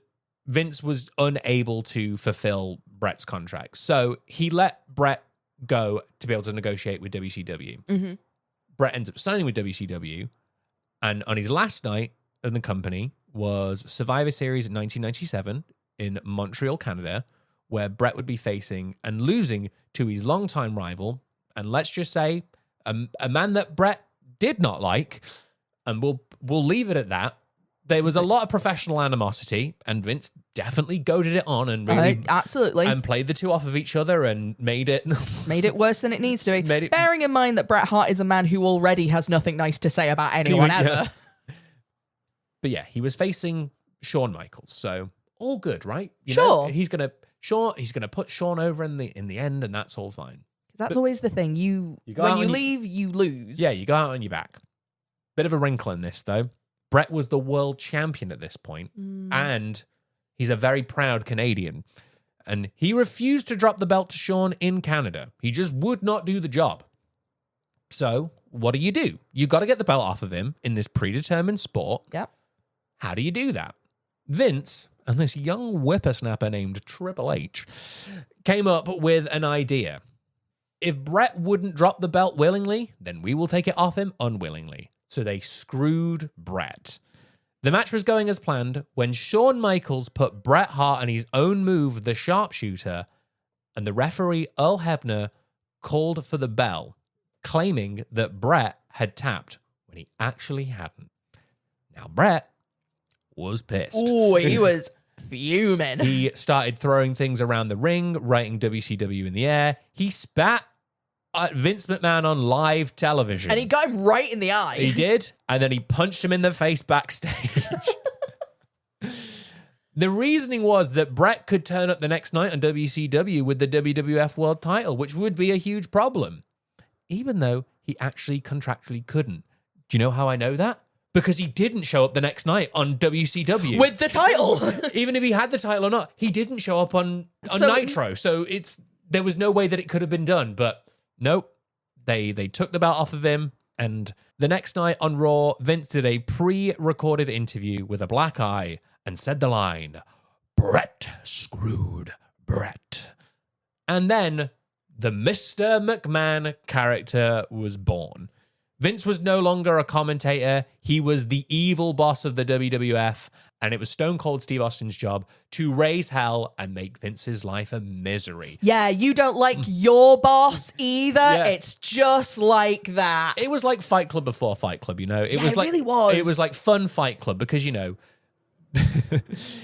Vince was unable to fulfill Bret's contract. So he let Bret go to be able to negotiate with WCW. Bret ends up signing with WCW, and on his last night in the company was Survivor Series in 1997 in Montreal, Canada, where Bret would be facing and losing to his longtime rival, and let's just say a man that Bret did not like, and we'll leave it at that. There was a lot of professional animosity, and Vince definitely goaded it on and really absolutely and played the two off of each other and made it worse than it needs to be. Bearing in mind that Bret Hart is a man who already has nothing nice to say about anyone ever. But yeah, he was facing Shawn Michaels, so all good, right? You know, he's gonna put Shawn over in the end, and that's all fine. That's always the thing. When you leave, you lose. Yeah, you go out on your back. Bit of a wrinkle in this though. Bret was the world champion at this point, and he's a very proud Canadian. And he refused to drop the belt to Shawn in Canada. He just would not do the job. So what do? You got to get the belt off of him in this predetermined sport. Yep. How do you do that? Vince and this young whippersnapper named Triple H came up with an idea. If Bret wouldn't drop the belt willingly, then we will take it off him unwillingly. So they screwed Bret. The match was going as planned when Shawn Michaels put Bret Hart on his own move, the sharpshooter, and the referee Earl Hebner called for the bell, claiming that Bret had tapped when he actually hadn't. Now, Bret was pissed. Oh, he was fuming. He started throwing things around the ring, writing WCW in the air. He spat at Vince McMahon on live television. And he got him right in the eye. He did, and then he punched him in the face backstage. The reasoning was that Bret could turn up the next night on WCW with the WWF World title, which would be a huge problem, even though he actually contractually couldn't. Do you know how I know that? Because he didn't show up the next night on WCW. With the title. Even if he had the title or not, he didn't show up on Nitro. So there was no way that it could have been done. But nope, they took the belt off of him. And the next night on Raw, Vince did a pre-recorded interview with a black eye and said the line, "Bret screwed Bret." And then the Mr. McMahon character was born. Vince was no longer a commentator. He was the evil boss of the WWF, and it was Stone Cold Steve Austin's job to raise hell and make Vince's life a misery. Yeah, you don't like your boss either. Yeah. It's just like that. It was like Fight Club before Fight Club, you know? It really was. It was like fun Fight Club because, you know, This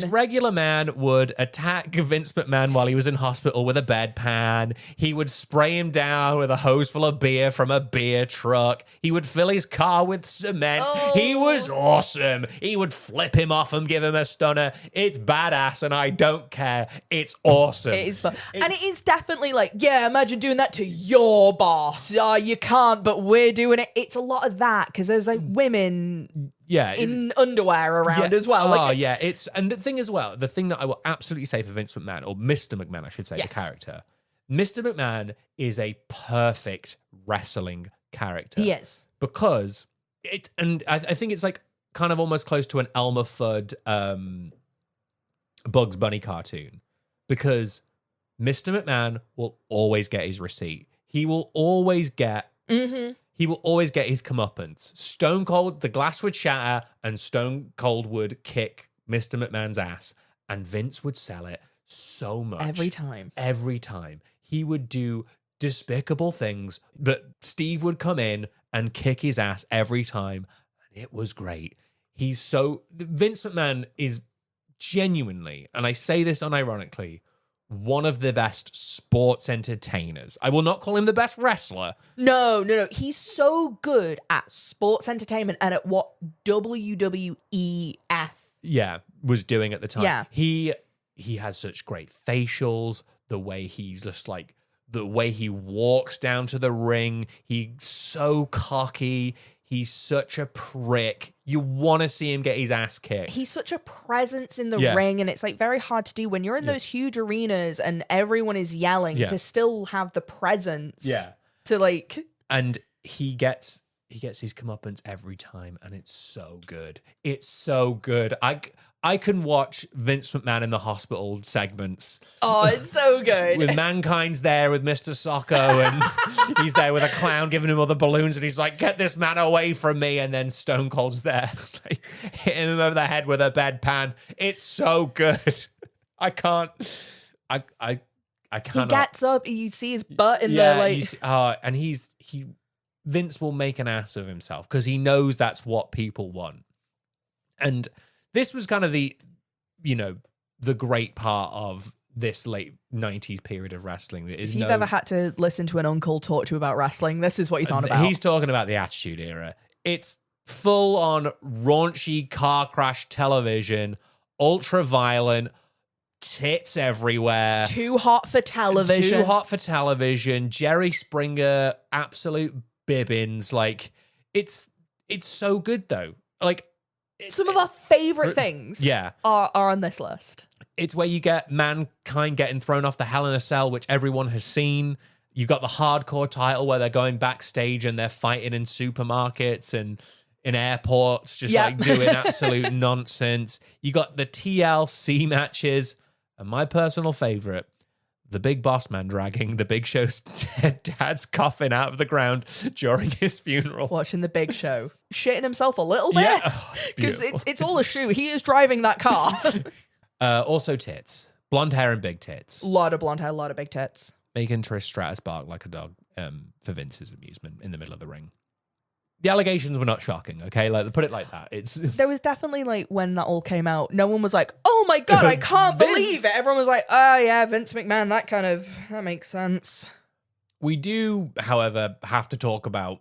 regular man would attack Vince McMahon while he was in hospital with a bedpan. He would spray him down with a hose full of beer from a beer truck. He would fill his car with cement. Oh. He was awesome. He would flip him off and give him a stunner. It's badass, and I don't care. It's awesome. It is fun. And it is definitely like, yeah, imagine doing that to your boss. You can't, but we're doing it. It's a lot of that because there's like women... Yeah, in underwear around as well. And the thing as well, the thing that I will absolutely say for Vince McMahon, or Mr. McMahon, I should say, the character. Mr. McMahon is a perfect wrestling character. Yes. Because I think it's like kind of almost close to an Elmer Fudd Bugs Bunny cartoon. Because Mr. McMahon will always get his receipt. He will always get... Mm-hmm. He will always get his comeuppance. Stone Cold, the glass would shatter, and Stone Cold would kick Mr. McMahon's ass, and Vince would sell it so much. Every time. He would do despicable things, but Steve would come in and kick his ass every time, and it was great. Vince McMahon is genuinely, and I say this unironically, one of the best sports entertainers. I will not call him the best wrestler. No. He's so good at sports entertainment and at what WWEF was doing at the time. Yeah. He has such great facials, the way he's just like, the way he walks down to the ring. He's so cocky. He's such a prick. You want to see him get his ass kicked. He's such a presence in the ring, and it's like very hard to do when you're in those huge arenas and everyone is yelling to still have the presence. Yeah. To like, and he gets his comeuppance every time, and it's so good. It's so good. I can watch Vince McMahon in the hospital segments. Oh, it's so good. With Mankind's there with Mr. Socko, and he's there with a clown giving him all the balloons, and he's like, "Get this man away from me!" And then Stone Cold's there, like, hitting him over the head with a bedpan. It's so good. I can't. He gets up, you see his butt in there, like, and Vince will make an ass of himself because he knows that's what people want, and. This was kind of the great part of this late 90s period of wrestling. If you've ever had to listen to an uncle talk to you about wrestling, this is what he's on about. He's talking about the Attitude Era. It's full on raunchy car crash television, ultra violent, tits everywhere. Too hot for television. Jerry Springer, absolute bibbins. Like, it's It's so good, though. Like, some of our favorite things are on this list. It's where you get Mankind getting thrown off the Hell in a Cell, which everyone has seen. You got the hardcore title where they're going backstage and they're fighting in supermarkets and in airports, just like doing absolute nonsense. You got the TLC matches, and my personal favorite, the Big Boss Man dragging the Big Show's dad's coffin out of the ground during his funeral. Watching the Big Show, shitting himself a little bit, because it's all a shoe. He is driving that car. Also tits, blonde hair and big tits. A lot of blonde hair, a lot of big tits. Making Trish Stratus bark like a dog for Vince's amusement in the middle of the ring. The allegations were not shocking, okay? Like, put it like that. There was definitely, like, when that all came out, no one was like, oh my God, I can't believe it. Everyone was like, oh yeah, Vince McMahon, that makes sense. We do, however, have to talk about,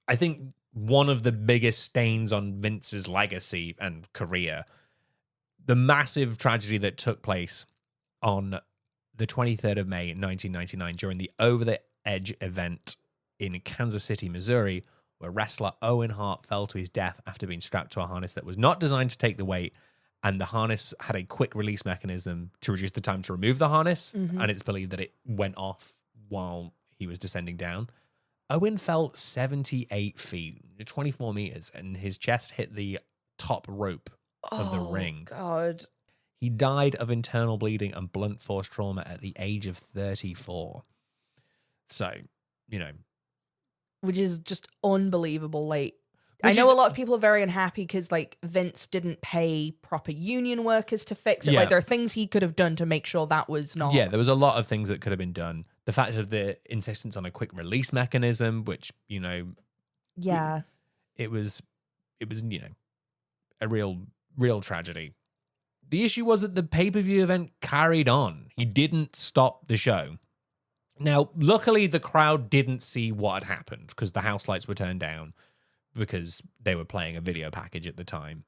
I think, one of the biggest stains on Vince's legacy and career. The massive tragedy that took place on the 23rd of May, 1999, during the Over the Edge event in Kansas City, Missouri, where wrestler Owen Hart fell to his death after being strapped to a harness that was not designed to take the weight, and the harness had a quick release mechanism to reduce the time to remove the harness, and it's believed that it went off while he was descending down. Owen fell 78 feet, 24 meters, and his chest hit the top rope of the ring. God. He died of internal bleeding and blunt force trauma at the age of 34. So, you know. Which is just unbelievable. Like, I know a lot of people are very unhappy because, like, Vince didn't pay proper union workers to fix it. Like, there are things he could have done to make sure that was not. Yeah, there was a lot of things that could have been done. The fact of the insistence on a quick release mechanism, which, you know. Yeah. It was, you know, a real tragedy. The issue was that the pay-per-view event carried on. He didn't stop the show. Now, luckily, the crowd didn't see what had happened because the house lights were turned down because they were playing a video package at the time.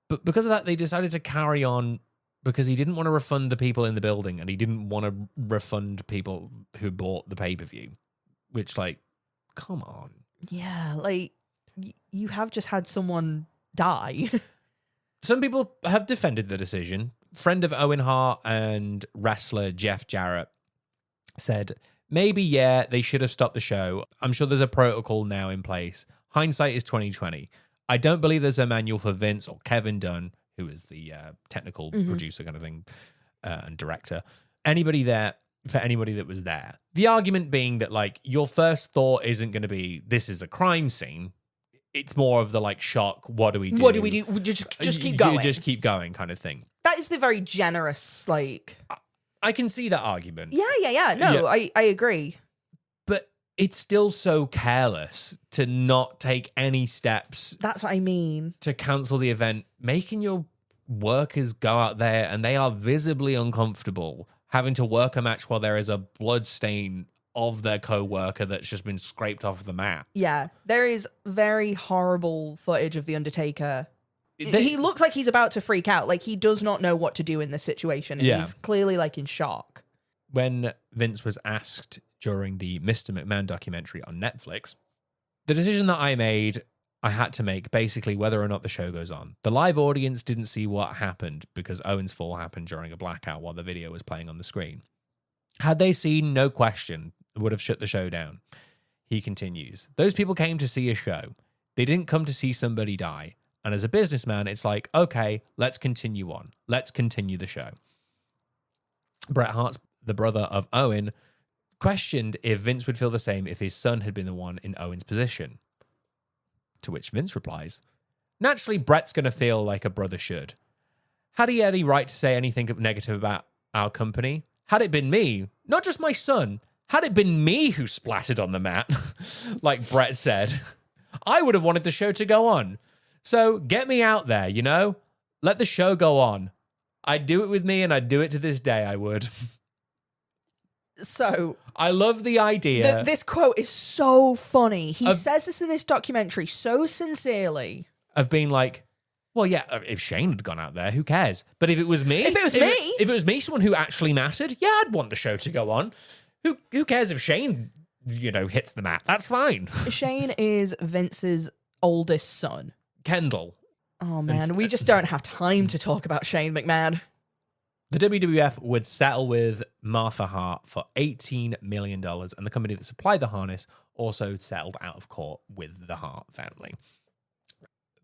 But because of that, they decided to carry on because he didn't want to refund the people in the building and he didn't want to refund people who bought the pay-per-view, which, like, come on. Yeah, like, you have just had someone die. Some people have defended the decision. Friend of Owen Hart and wrestler Jeff Jarrett said, maybe, they should have stopped the show. I'm sure there's a protocol now in place. Hindsight is 2020. I don't believe there's a manual for Vince or Kevin Dunn, who is the technical producer kind of thing and director. Anybody there, for anybody that was there. The argument being that, like, your first thought isn't going to be, this is a crime scene. It's more of the, like, shock, what do we do? What do we do? We just keep going. Just keep going kind of thing. That is the very generous, like... I can see that argument. Yeah. No, I agree. But it's still so careless to not take any steps. That's what I mean. To cancel the event, making your workers go out there and they are visibly uncomfortable, having to work a match while there is a blood stain of their co-worker that's just been scraped off the mat. Yeah, there is very horrible footage of The Undertaker. He looks like he's about to freak out. Like, he does not know what to do in this situation. Yeah. He's clearly, like, in shock. When Vince was asked during the Mr. McMahon documentary on Netflix, the decision that I made, I had to make basically whether or not the show goes on. The live audience didn't see what happened because Owen's fall happened during a blackout while the video was playing on the screen. Had they seen, no question, would have shut the show down. He continues, those people came to see a show. They didn't come to see somebody die. And as a businessman, it's like, okay, let's continue on. Let's continue the show. Bret Hart's the brother of Owen, questioned if Vince would feel the same if his son had been the one in Owen's position. To which Vince replies, naturally, Bret's going to feel like a brother should. Had he any right to say anything negative about our company? Had it been me, not just my son, had it been me who splattered on the mat, like Bret said, I would have wanted the show to go on. So get me out there, you know? Let the show go on. I'd do it with me and I'd do it to this day, I would. So... I love the idea. This quote is so funny. He says this in this documentary so sincerely. Of being like, well, yeah, if Shane had gone out there, who cares? But if it was me... If it was me, someone who actually mattered, yeah, I'd want the show to go on. Who cares if Shane, you know, hits the mat? That's fine. Shane is Vince's oldest son? Kendall. Oh, man. We just don't have time to talk about Shane McMahon. The WWF would settle with Martha Hart for $18 million, and the company that supplied the harness also settled out of court with the Hart family.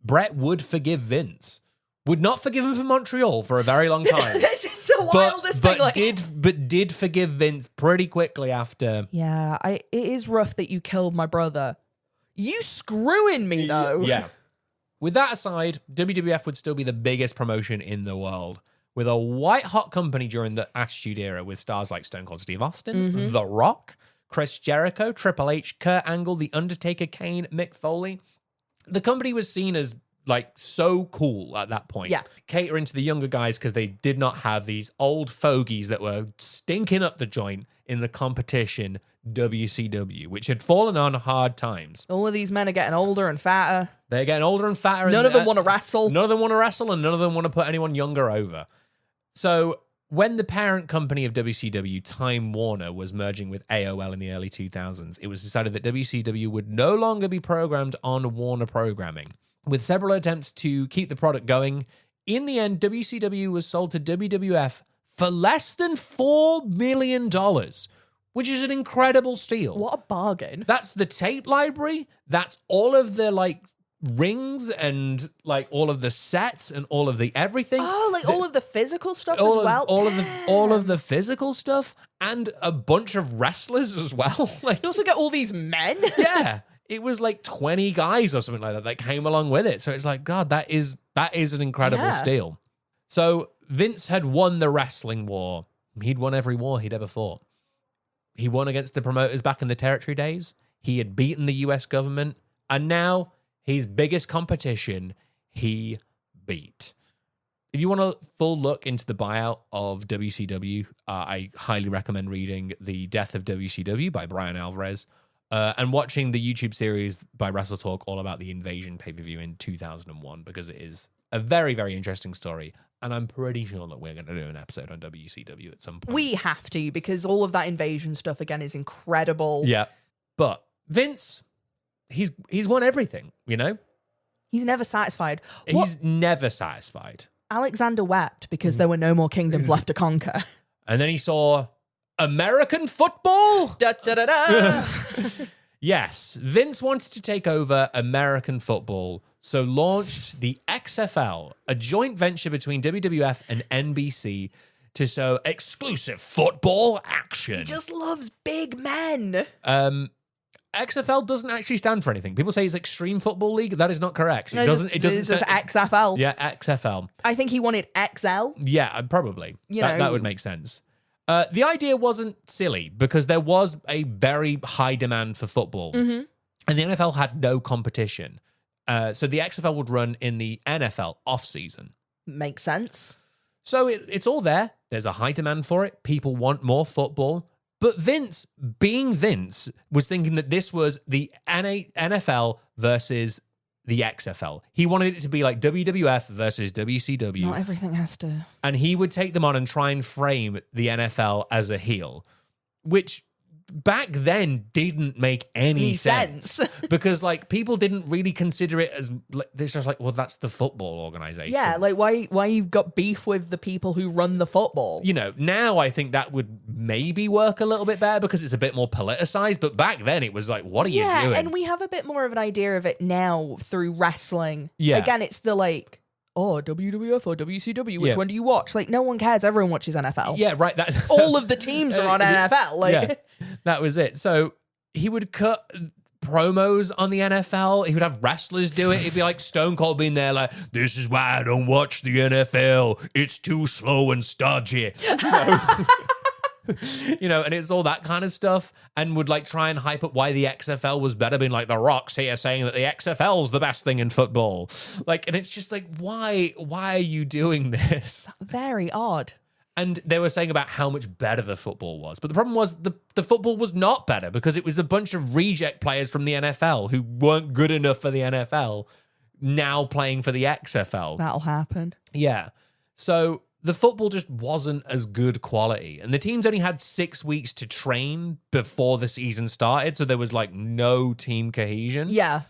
Brett would forgive Vince. Would not forgive him for Montreal for a very long time. This is the wildest thing. But did forgive Vince pretty quickly after. Yeah, it is rough that you killed my brother. You screwing me, though. Yeah. With that aside, WWF would still be the biggest promotion in the world, with a white-hot company during the Attitude Era with stars like Stone Cold Steve Austin, The Rock, Chris Jericho, Triple H, Kurt Angle, The Undertaker, Kane, Mick Foley. The company was seen as like so cool at that point. Yeah. Catering to the younger guys because they did not have these old fogies that were stinking up the joint in the competition WCW, which had fallen on hard times. All of these men are getting older and fatter. They're getting older and fatter. None of them want to wrestle. None of them want to wrestle, and none of them want to put anyone younger over. So when the parent company of WCW, Time Warner, was merging with AOL in the early 2000s, it was decided that WCW would no longer be programmed on Warner programming. With several attempts to keep the product going, in the end, WCW was sold to WWF for less than $4 million, which is an incredible steal. What a bargain. That's the tape library. That's all of the, like, rings and, like, all of the sets and all of the everything. Oh, like all of the physical stuff as well? All of the physical stuff and a bunch of wrestlers as well. Like, You also get all these men? yeah. It was like 20 guys or something like that came along with it. So it's like, God, that is an incredible steal. So Vince had won the wrestling war. He'd won every war he'd ever fought. He won against the promoters back in the territory days. He had beaten the US government. And now his biggest competition, he beat. If you want a full look into the buyout of WCW, I highly recommend reading The Death of WCW by Brian Alvarez. And watching the YouTube series by Wrestle Talk all about the Invasion pay-per-view in 2001, because it is a very, very interesting story. And I'm pretty sure that we're going to do an episode on WCW at some point. We have to, because all of that Invasion stuff, again, is incredible. Yeah. But Vince, he's won everything, you know? He's never satisfied. He's never satisfied. Alexander wept because there were no more kingdoms left to conquer. And then he saw American football? Da, da, da, da. Yes, Vince wanted to take over American football, so launched the XFL, a joint venture between WWF and NBC to show exclusive football action. He just loves big men. XFL doesn't actually stand for anything. People say it's Extreme Football League. That is not correct. It doesn't. It's just XFL. Yeah, XFL. I think he wanted XL. Yeah, probably. That would make sense. The idea wasn't silly because there was a very high demand for football, and the NFL had no competition. So the XFL would run in the NFL off-season. Makes sense. So it's all there. There's a high demand for it. People want more football. But Vince, being Vince, was thinking that this was the NFL versus the XFL. He wanted it to be like WWF versus WCW. Not everything has to. And he would take them on and try and frame the NFL as a heel, which back then didn't make any sense. Because like people didn't really consider it as like, this was like, well, that's the football organization. Yeah, like why you've got beef with the people who run the football. You know, now I think that would maybe work a little bit better because it's a bit more politicized, but back then it was like, what are you doing? Yeah, and we have a bit more of an idea of it now through wrestling. Yeah. Again, it's the like, oh, WWF or WCW, which one do you watch? Like, no one cares. Everyone watches NFL. Yeah, right. All of the teams are on NFL. Like, yeah, that was it. So he would cut promos on the NFL. He would have wrestlers do it. It'd be like Stone Cold being there like, this is why I don't watch the NFL. It's too slow and stodgy. You know, and it's all that kind of stuff, and would like try and hype up why the XFL was better, being like, The Rock's here saying that the XFL's the best thing in football. Like, and it's just like, why are you doing this? Very odd. And they were saying about how much better the football was. But the problem was the football was not better because it was a bunch of reject players from the NFL who weren't good enough for the NFL now playing for the XFL. That'll happen. Yeah. So the football just wasn't as good quality. And the teams only had 6 weeks to train before the season started. So there was like no team cohesion. Yeah.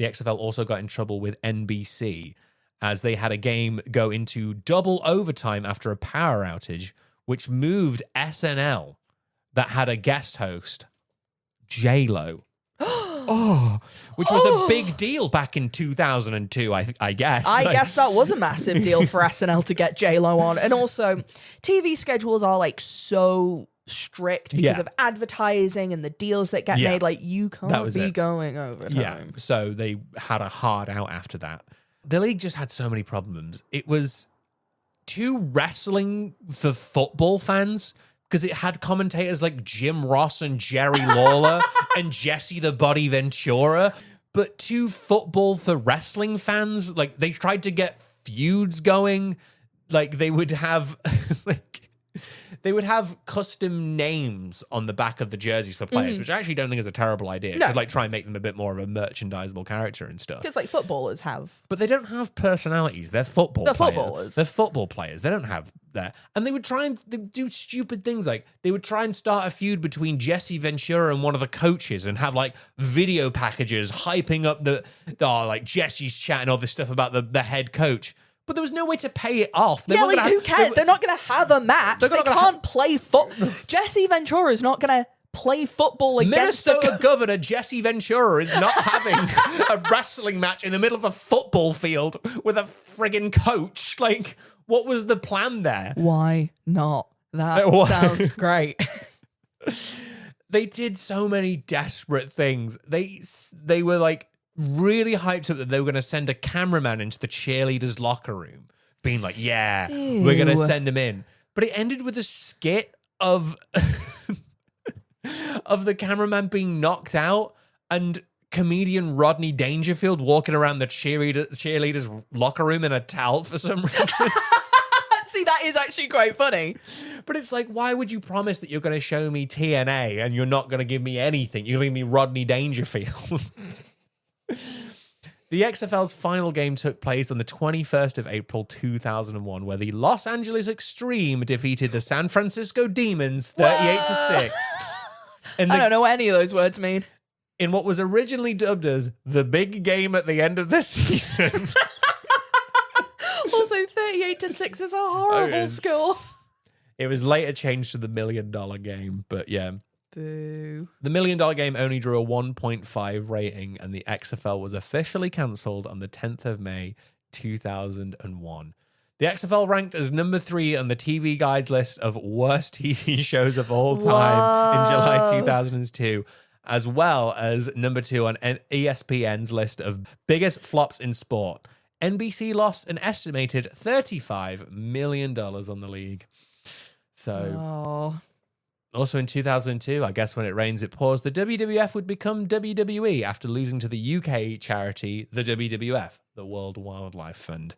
the XFL also got in trouble with NBC as they had a game go into double overtime after a power outage, which moved SNL that had a guest host, J-Lo. Which was a big deal back in 2002, I guess. I guess that was a massive deal for SNL to get J-Lo on. And also, TV schedules are like so strict because of advertising and the deals that get made. Like, you can't be going overtime. Yeah, so they had a hard out after that. The league just had so many problems. It was too wrestling for football fans, because it had commentators like Jim Ross and Jerry Lawler and Jesse the Body Ventura, but too football for wrestling fans. Like, they tried to get feuds going. Like, they would have they would have custom names on the back of the jerseys for players, which I actually don't think is a terrible idea. To like try and make them a bit more of a merchandisable character and stuff. Because like footballers have, but they don't have personalities. They're footballers. They're football players. They don't have that. And they would try and do stupid things, like they would try and start a feud between Jesse Ventura and one of the coaches, and have like video packages hyping up like Jesse's chatting all this stuff about the head coach. But there was no way to pay it off. Who cares? They're not going to have a match. They can't play football. Jesse Ventura is not going to play football against Minnesota Governor Jesse Ventura is not having a wrestling match in the middle of a football field with a friggin' coach. Like, what was the plan there? Why not? That sounds great. They did so many desperate things. They were like really hyped up that they were going to send a cameraman into the cheerleaders' locker room, being like, yeah, we're going to send him in. But it ended with a skit of the cameraman being knocked out and comedian Rodney Dangerfield walking around the cheerleaders' locker room in a towel for some reason. See, that is actually quite funny. But it's like, why would you promise that you're going to show me TNA and you're not going to give me anything? You're going to give me Rodney Dangerfield. The XFL's final game took place on the 21st of April 2001, where the Los Angeles Extreme defeated the San Francisco Demons 38-6. I don't know what any of those words mean. In what was originally dubbed as the big game at the end of the season. Also, 38-6 is a horrible score. It was later changed to the $1 million game, but yeah. Boo. The $1 million game only drew a 1.5 rating, and the XFL was officially cancelled on the 10th of May, 2001. The XFL ranked as number 3 on the TV Guide's list of worst TV shows of all time in July 2002, as well as number 2 on ESPN's list of biggest flops in sport. NBC lost an estimated $35 million on the league. So... Also in 2002, I guess when it rains, it pours, the WWF would become WWE after losing to the UK charity, the WWF, the World Wildlife Fund,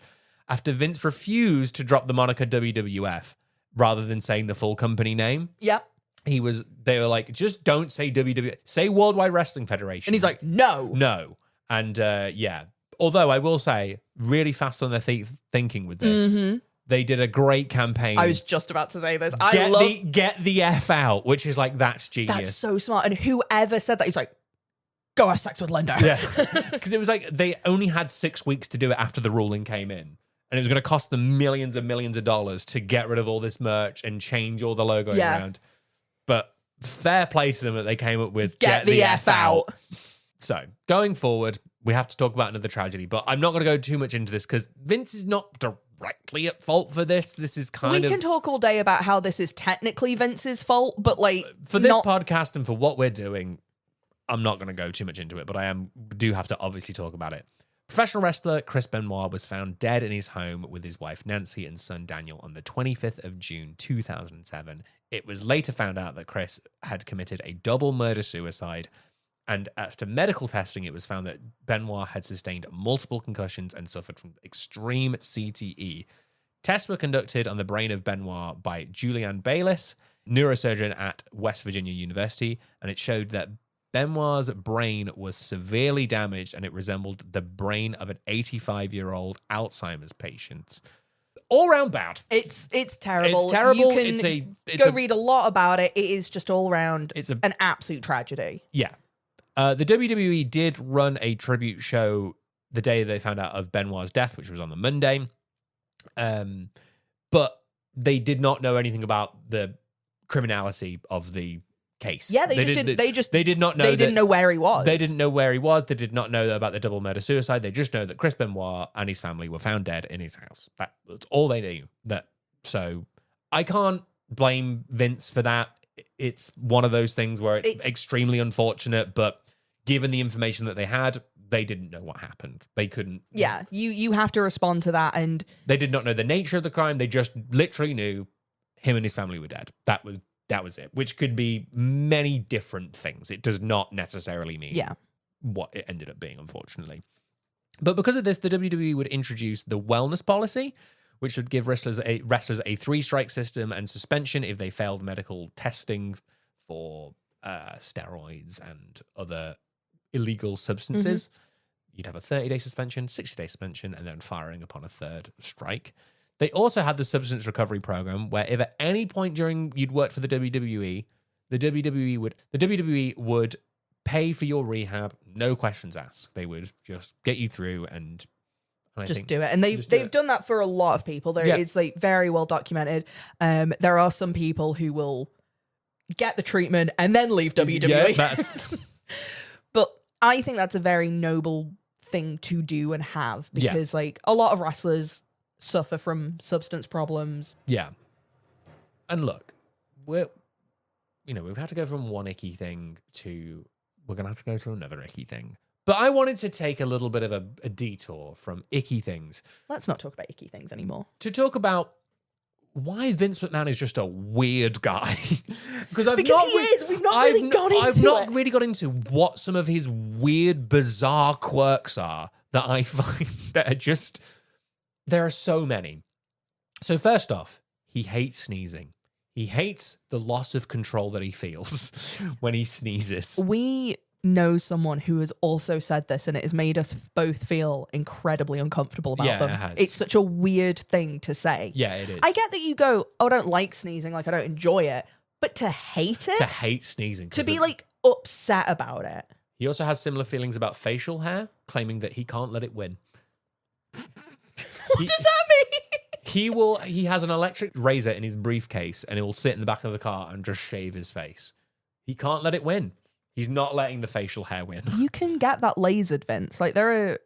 after Vince refused to drop the moniker WWF rather than saying the full company name. Yep. They were like, just don't say WWF, say Worldwide Wrestling Federation. And he's like, no. No. And although I will say, really fast on their thinking with this. Mm-hmm. They did a great campaign. I was just about to say this. Get the F out, which is like, that's genius. That's so smart. And whoever said that, he's like, go have sex with Linda. Yeah. Because it was like, they only had 6 weeks to do it after the ruling came in. And it was going to cost them millions and millions of dollars to get rid of all this merch and change all the logos around. But fair play to them that they came up with get the F out. So going forward, we have to talk about another tragedy, but I'm not going to go too much into this because Vince is not directly at fault for this. This is we can talk all day about how this is technically Vince's fault, but like for this podcast and for what we're doing, I'm not going to go too much into it, but I do have to obviously talk about it. Professional wrestler Chris Benoit was found dead in his home with his wife Nancy and son Daniel on the 25th of June 2007. It was later found out that Chris had committed a double murder-suicide, and after medical testing, it was found that Benoit had sustained multiple concussions and suffered from extreme CTE. Tests were conducted on the brain of Benoit by Julianne Bayliss, neurosurgeon at West Virginia University, and it showed that Benoit's brain was severely damaged and it resembled the brain of an 85-year-old Alzheimer's patient. All round bad. It's terrible. It's terrible. You can go read a lot about it. It is just all round an absolute tragedy. Yeah. The WWE did run a tribute show the day they found out of Benoit's death, which was on the Monday. But they did not know anything about the criminality of the case. Yeah, they didn't know where he was. They didn't know where he was. They did not know about the double murder suicide. They just know that Chris Benoit and his family were found dead in his house. That's all they knew. So I can't blame Vince for that. It's one of those things where it's extremely unfortunate, but given the information that they had, they didn't know what happened. They couldn't. Yeah, you have to respond to that. And they did not know the nature of the crime. They just literally knew him and his family were dead. That was it, which could be many different things. It does not necessarily mean what it ended up being, unfortunately. But because of this, the WWE would introduce the wellness policy, which would give wrestlers a 3-strike system and suspension if they failed medical testing for steroids and other illegal substances. You'd have a 30-day suspension, 60-day suspension, and then firing upon a 3rd strike. They also had the substance recovery program, where if at any point during you'd worked for the WWE would pay for your rehab, no questions asked. They would just get you through and just do it. And they've done that for a lot of people. It's like very well documented. There are some people who will get the treatment and then leave WWE. Yeah, but I think that's a very noble thing to do and have, because like a lot of wrestlers suffer from substance problems. Yeah. And look, we've had to go from one icky thing to we're going to have to go to another icky thing. But I wanted to take a little bit of a detour from icky things. Let's not talk about icky things anymore. To talk about why Vince McMahon is just a weird guy. Because he is. We've not really gone into it. I've not really got into what some of his weird, bizarre quirks are that I find that are just... There are so many. So first off, he hates sneezing. He hates the loss of control that he feels when he sneezes. We know someone who has also said this, and it has made us both feel incredibly uncomfortable about them. It has. It's such a weird thing to say. Yeah, it is. I get that you go, oh, I don't like sneezing, like I don't enjoy it, but to hate it? To hate sneezing. To be like upset about it. He also has similar feelings about facial hair, claiming that he can't let it win. What does that mean? He has an electric razor in his briefcase, and he will sit in the back of the car and just shave his face. He can't let it win. He's not letting the facial hair win. You can get that lasered, Vince. Like, there are...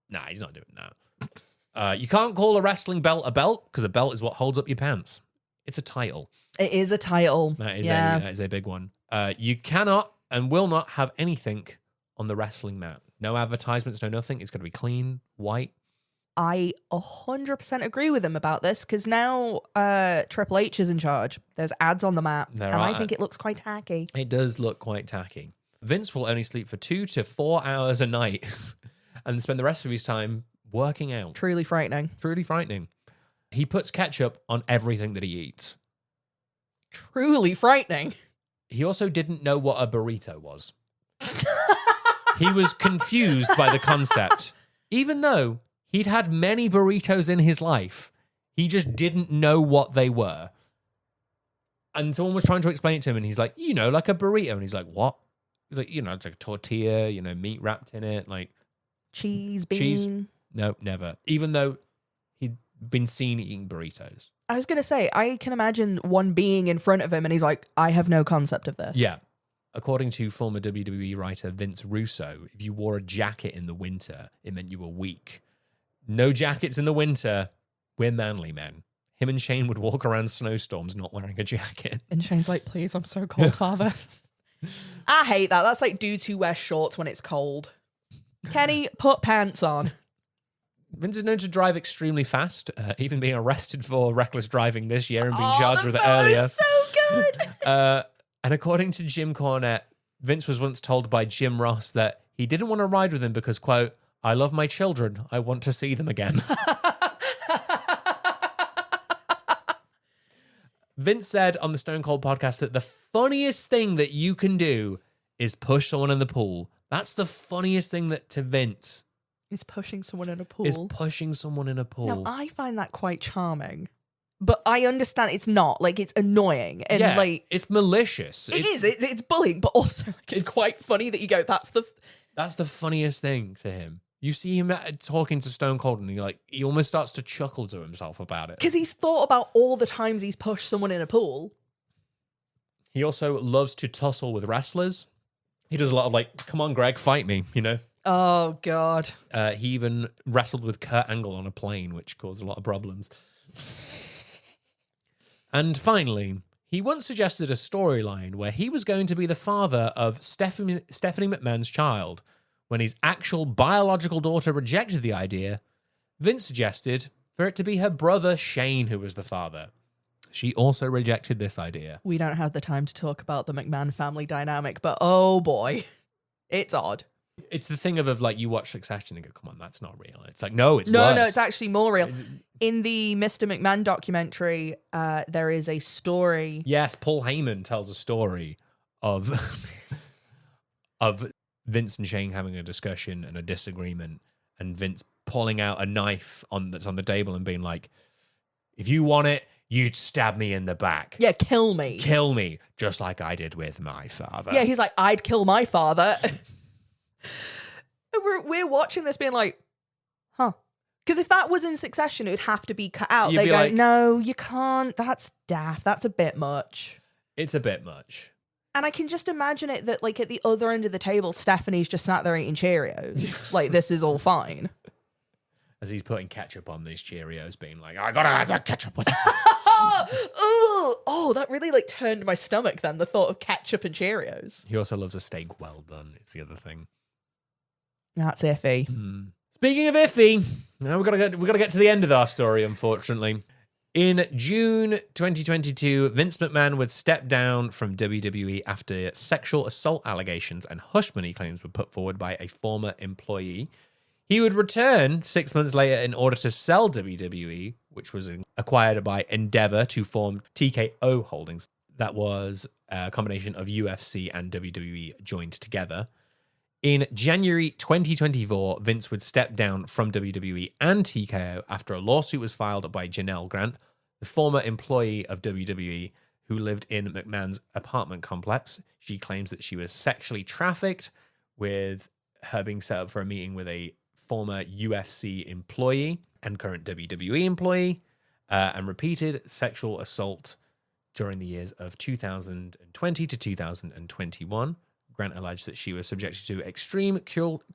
Nah, he's not doing that. You can't call a wrestling belt a belt, because a belt is what holds up your pants. It's a title. It is a title. That is a big one. You cannot and will not have anything on the wrestling mat. No advertisements, no nothing. It's going to be clean, white. I 100% agree with him about this, because now Triple H is in charge. There's ads on the mat, I think it looks quite tacky. It does look quite tacky. Vince will only sleep for 2 to 4 hours a night and spend the rest of his time working out. Truly frightening. Truly frightening. He puts ketchup on everything that he eats. Truly frightening. He also didn't know what a burrito was. He was confused by the concept. Even though he'd had many burritos in his life, he just didn't know what they were. And someone was trying to explain it to him, and he's like, like a burrito. And he's like, what? He's like, it's like a tortilla, meat wrapped in it, like... Cheese, bean. No, never. Even though he'd been seen eating burritos. I was going to say, I can imagine one being in front of him, and he's like, I have no concept of this. Yeah. According to former WWE writer Vince Russo, if you wore a jacket in the winter, it meant you were weak. No jackets in the winter. We're manly men. Him and Shane would walk around snowstorms not wearing a jacket. And Shane's like, please, I'm so cold, father. I hate that. That's like dudes who wear shorts when it's cold. Kenny, put pants on. Vince is known to drive extremely fast, even being arrested for reckless driving this year and being charged with it earlier. So good. And according to Jim Cornette, Vince was once told by Jim Ross that he didn't want to ride with him because, quote, I love my children. I want to see them again. Vince said on the Stone Cold podcast that the funniest thing that you can do is push someone in the pool. That's the funniest thing that to Vince. Is pushing someone in a pool. Is pushing someone in a pool. Now, I find that quite charming. But I understand it's not. Like, it's annoying. And, like... it's malicious. It's bullying, but also like, it's quite funny that you go, that's the funniest thing to him. You see him talking to Stone Cold and he almost starts to chuckle to himself about it. Because he's thought about all the times he's pushed someone in a pool. He also loves to tussle with wrestlers. He does a lot of like, come on, Greg, fight me, you know? Oh, God. He even wrestled with Kurt Angle on a plane, which caused a lot of problems. And finally, he once suggested a storyline where he was going to be the father of Stephanie McMahon's child. When his actual biological daughter rejected the idea, Vince suggested for it to be her brother Shane who was the father. She also rejected this idea. We don't have the time to talk about the McMahon family dynamic, but oh boy, it's odd. It's the thing of like, you watch Succession and go, come on, that's not real. It's like, no, it's worse. No, it's actually more real. In the Mr. McMahon documentary, there is a story. Yes, Paul Heyman tells a story of of Vince and Shane having a discussion and a disagreement, and Vince pulling out a knife that's on the table and being like, if you want it, you'd stab me in the back. Yeah, kill me. Kill me, just like I did with my father. Yeah, he's like, I'd kill my father. We're watching this being like, huh. Because if that was in Succession, it would have to be cut out. They go, like, no, you can't. That's daft. That's a bit much. It's a bit much. And I can just imagine it that, like, at the other end of the table, Stephanie's just sat there eating Cheerios. Like, this is all fine. As he's putting ketchup on these Cheerios, being like, I gotta have that ketchup with it. Oh, that really, like, turned my stomach then, the thought of ketchup and Cheerios. He also loves a steak well done. It's the other thing. That's iffy. Speaking of iffy, now we gotta get to the end of our story, unfortunately. In June 2022, Vince McMahon would step down from WWE after sexual assault allegations and hush money claims were put forward by a former employee. He would return 6 months later in order to sell WWE, which was acquired by Endeavor to form TKO Holdings. That was a combination of UFC and WWE joined together. In January 2024, Vince would step down from WWE and TKO after a lawsuit was filed by Janelle Grant, the former employee of WWE who lived in McMahon's apartment complex. She claims that she was sexually trafficked, with her being set up for a meeting with a former UFC employee and current WWE employee, and repeated sexual assault during the years of 2020 to 2021. Grant alleged that she was subjected to extreme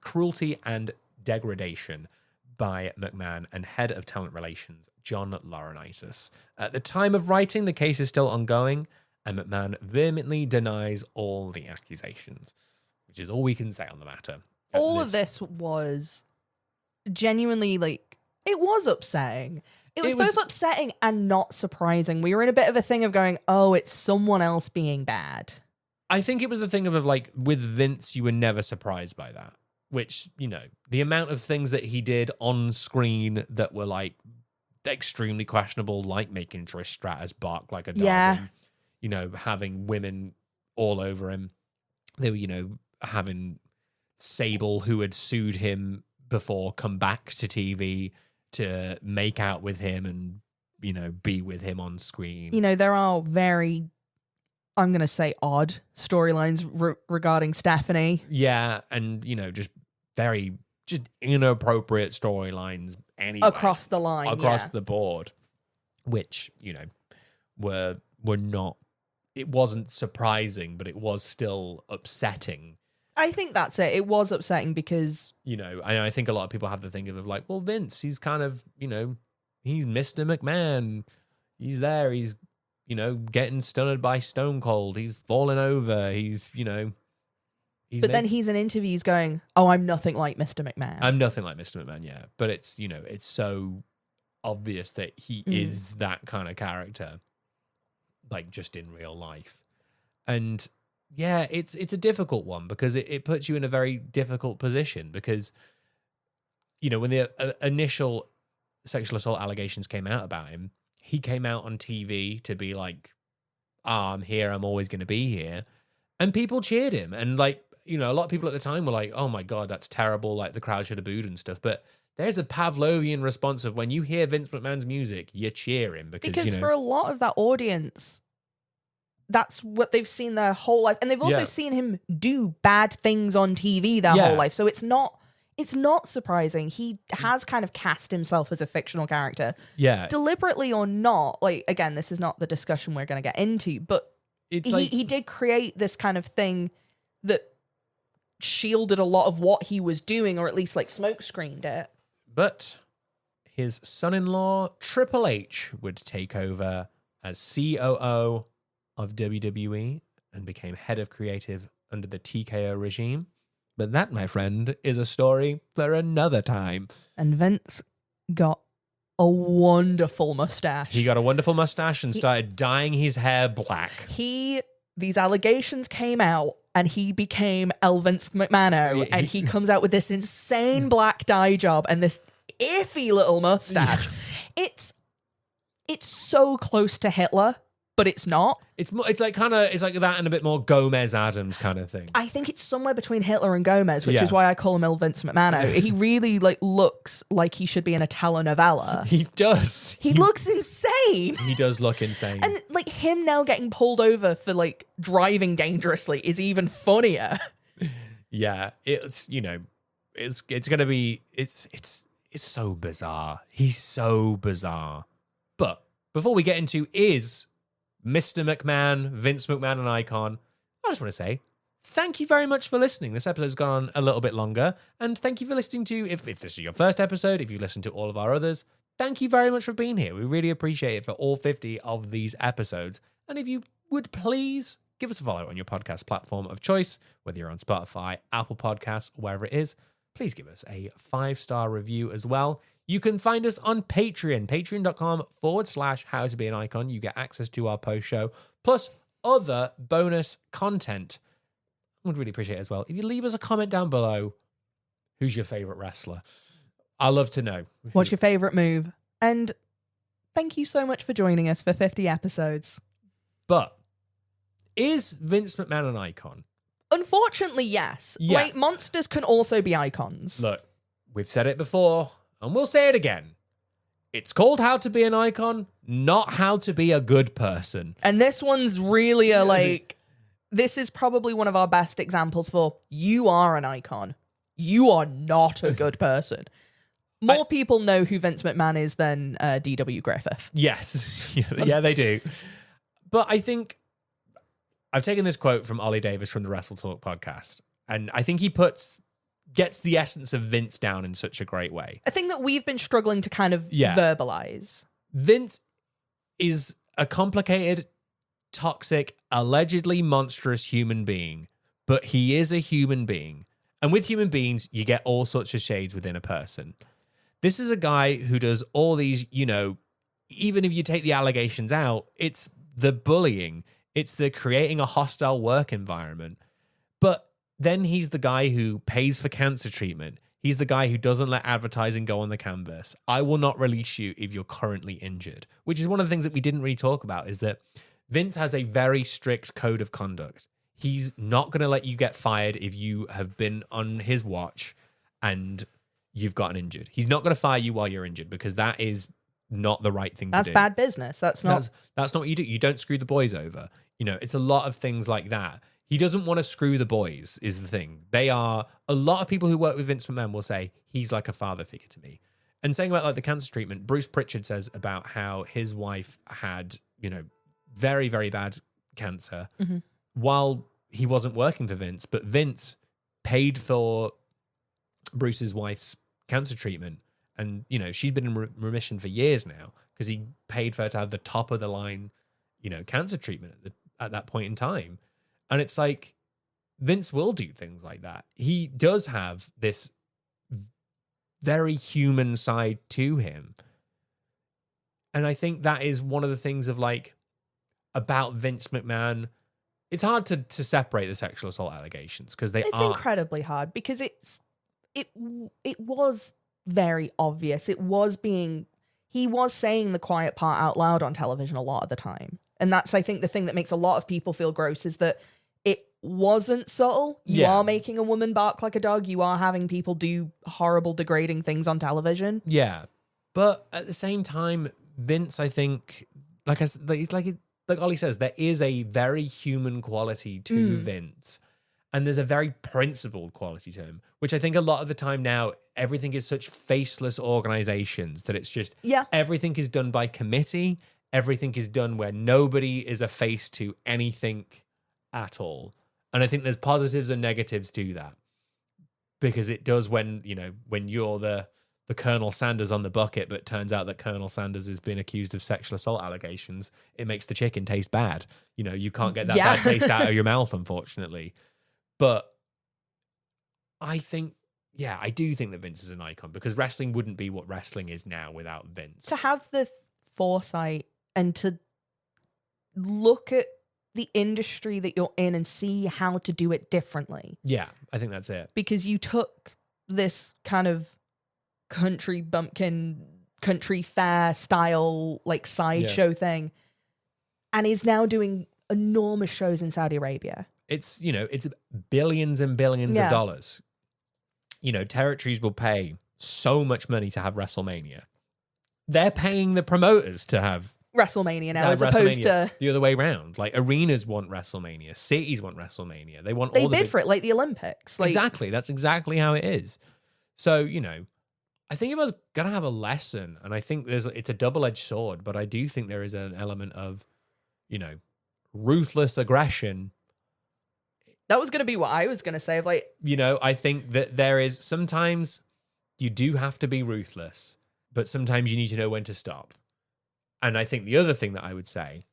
cruelty and degradation by McMahon and head of talent relations, John Laurinaitis. At the time of writing, the case is still ongoing, and McMahon vehemently denies all the accusations, which is all we can say on the matter. All of this was genuinely, like, it was upsetting. It was both upsetting and not surprising. We were in a bit of a thing of going, oh, it's someone else being bad. I think it was the thing of like, with Vince, you were never surprised by that, which, you know, the amount of things that he did on screen that were like extremely questionable, like making Trish Stratus bark like a dog, and, you know, having women all over him. They were, you know, having Sable, who had sued him before, come back to TV to make out with him and, you know, be with him on screen. You know, there are very, I'm going to say, odd storylines regarding Stephanie. Yeah, and, you know, just very, just inappropriate storylines anyway. Across the line, across the board, which, you know, were not, it wasn't surprising, but it was still upsetting. I think that's it. It was upsetting because, you know, I think a lot of people have the thing of like, well, Vince, he's kind of, you know, he's Mr. McMahon. He's there. He's, you know, getting stunned by Stone Cold. He's falling over. He's, you know. But then he's in interviews going, oh, I'm nothing like Mr. McMahon. I'm nothing like Mr. McMahon, yeah. But it's, you know, it's so obvious that he is that kind of character, like just in real life. And yeah, it's a difficult one because it puts you in a very difficult position because, you know, when the initial sexual assault allegations came out about him, he came out on TV to be like, I'm here, I'm always going to be here. And people cheered him. And like, you know, a lot of people at the time were like, oh my God, that's terrible. Like the crowd should have booed and stuff. But there's a Pavlovian response of when you hear Vince McMahon's music, you're cheering because for a lot of that audience, that's what they've seen their whole life. And they've also seen him do bad things on TV their whole life. So it's not surprising. He has kind of cast himself as a fictional character. Yeah. Deliberately or not. Like, again, this is not the discussion we're going to get into, but he did create this kind of thing that shielded a lot of what he was doing, or at least like smoke screened it. But his son-in-law, Triple H, would take over as COO of WWE and became head of creative under the TKO regime. But that, my friend, is a story for another time. And Vince got a wonderful mustache. He got a wonderful mustache and started dyeing his hair black. These allegations came out and he became El Vince McMahon, and he comes out with this insane black dye job and this iffy little mustache. It's so close to Hitler, but it's not. It's like that and a bit more Gomez Adams kind of thing. I think it's somewhere between Hitler and Gomez, which is why I call him El Vince McMahon. He really looks like he should be in a telenovela. He does. He looks insane. He does look insane. And like him now getting pulled over for like driving dangerously is even funnier. Yeah, it's gonna be it's so bizarre. He's so bizarre. But before we get into is Mr. McMahon, Vince McMahon, an icon, I just want to say thank you very much for listening. This episode's gone on a little bit longer, and thank you for listening to, if this is your first episode, if you listen to all of our others, thank you very much for being here. We really appreciate it for all 50 of these episodes. And if you would please give us a follow on your podcast platform of choice, whether you're on Spotify, Apple Podcasts, or wherever it is, please give us a 5-star review as well. You can find us on Patreon, patreon.com/howtobeanicon. You get access to our post show, plus other bonus content. I would really appreciate it as well if you leave us a comment down below. Who's your favorite wrestler? I'd love to know. What's your favorite move? And thank you so much for joining us for 50 episodes. But is Vince McMahon an icon? Unfortunately, yes. Yeah. Like, monsters can also be icons. Look, we've said it before, and we'll say it again. It's called How to Be an Icon, not How to Be a Good Person. And this one's really this is probably one of our best examples for you are an icon. You are not a good person. More people know who Vince McMahon is than D.W. Griffith. Yes. Yeah, they do. But I think I've taken this quote from Ollie Davis from the Wrestle Talk podcast, and I think he gets the essence of Vince down in such a great way. I think that we've been struggling to kind of verbalize. Vince is a complicated, toxic, allegedly monstrous human being, but he is a human being. And with human beings, you get all sorts of shades within a person. This is a guy who does all these, even if you take the allegations out, it's the bullying, it's the creating a hostile work environment. But then he's the guy who pays for cancer treatment. He's the guy who doesn't let advertising go on the canvas. I will not release you if you're currently injured, which is one of the things that we didn't really talk about, is that Vince has a very strict code of conduct. He's not going to let you get fired if you have been on his watch and you've gotten injured. He's not going to fire you while you're injured, because that is not the right thing to do. That's bad business. That's not what you do. You don't screw the boys over. It's a lot of things like that. He doesn't want to screw the boys, is the thing. They are, a lot of people who work with Vince McMahon will say, he's like a father figure to me. And saying about like the cancer treatment, Bruce Pritchard says about how his wife had, very, very bad cancer while he wasn't working for Vince, but Vince paid for Bruce's wife's cancer treatment. And, she's been in remission for years now because he paid for her to have the top of the line, cancer treatment at that point in time. And it's like, Vince will do things like that. He does have this very human side to him. And I think that is one of the things of about Vince McMahon. It's hard to separate the sexual assault allegations because it's incredibly hard, because it was very obvious. He was saying the quiet part out loud on television a lot of the time. And that's, I think, the thing that makes a lot of people feel gross, is that wasn't subtle. You are making a woman bark like a dog. You are having people do horrible, degrading things on television. Yeah. But at the same time, Vince, I think, like Ollie says, there is a very human quality to Vince. And there's a very principled quality to him, which I think a lot of the time now, everything is such faceless organizations that it's just, everything is done by committee. Everything is done where nobody is a face to anything at all. And I think there's positives and negatives to that. Because it does when you're the Colonel Sanders on the bucket, but turns out that Colonel Sanders has been accused of sexual assault allegations, it makes the chicken taste bad. You can't get that bad taste out of your mouth, unfortunately. But I do think that Vince is an icon because wrestling wouldn't be what wrestling is now without Vince. To have the foresight and to look at the industry that you're in and see how to do it differently. Yeah, I think that's it. Because you took this kind of country bumpkin, country fair style, like sideshow thing, and is now doing enormous shows in Saudi Arabia. It's billions and billions of dollars. Territories will pay so much money to have WrestleMania. They're paying the promoters to have WrestleMania now, as opposed to the other way around. Like arenas want WrestleMania, cities want WrestleMania. They bid for it like the Olympics. Exactly, that's exactly how it is. So I think it was gonna have a lesson, and I think it's a double-edged sword. But I do think there is an element of, ruthless aggression. That was going to be what I was going to say. I think that there is sometimes you do have to be ruthless, but sometimes you need to know when to stop. And I think the other thing that I would say,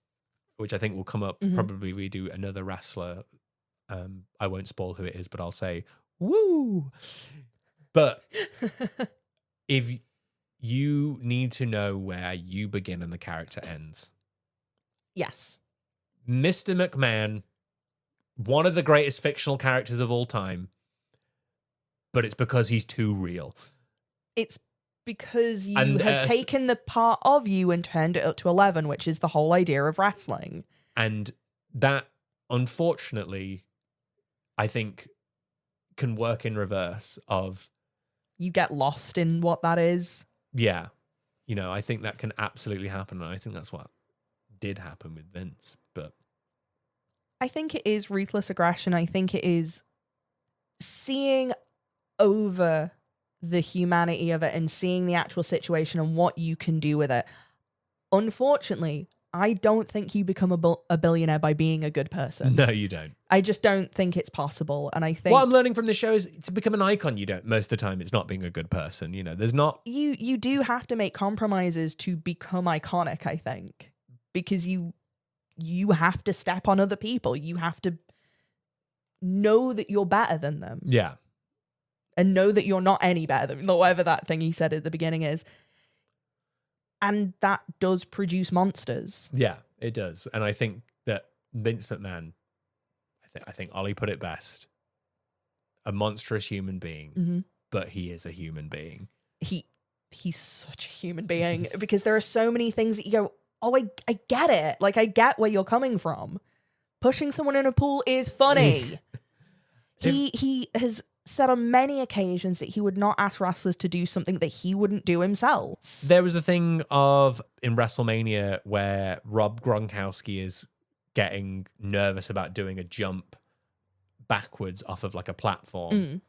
which I think will come up probably we do another wrestler. I won't spoil who it is, but I'll say, woo. But if you need to know where you begin and the character ends. Yes. Mr. McMahon, one of the greatest fictional characters of all time, but it's because he's too real. It's because you have taken the part of you and turned it up to 11, which is the whole idea of wrestling. And that, unfortunately, I think can work in reverse of... You get lost in what that is. Yeah. I think that can absolutely happen, and I think that's what did happen with Vince, but... I think it is ruthless aggression. I think it is seeing over the humanity of it and seeing the actual situation and what you can do with it. Unfortunately, I don't think you become a billionaire by being a good person. No, you don't. I just don't think it's possible. And I think what I'm learning from this show is to become an icon. You don't. Most of the time, it's not being a good person. There's not. You do have to make compromises to become iconic, I think, because you have to step on other people. You have to know that you're better than them. Yeah. And know that you're not any better than whatever that thing he said at the beginning is. And that does produce monsters. Yeah, it does. And I think that Vince McMahon, I think Ollie put it best. A monstrous human being, but he is a human being. He's such a human being because there are so many things that you go, oh, I get it. Like, I get where you're coming from. Pushing someone in a pool is funny. He has said on many occasions that he would not ask wrestlers to do something that he wouldn't do himself. There was a thing in WrestleMania where Rob Gronkowski is getting nervous about doing a jump backwards off of like a platform.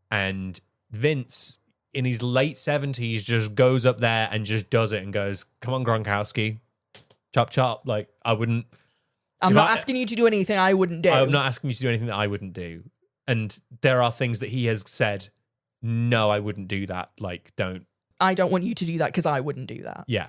And Vince, in his late 70s, just goes up there and just does it and goes, come on, Gronkowski. Chop, chop. Like, I'm not asking you to do anything I wouldn't do. I'm not asking you to do anything that I wouldn't do. And there are things that he has said, no, I wouldn't do that. Like, I don't want you to do that because I wouldn't do that. Yeah.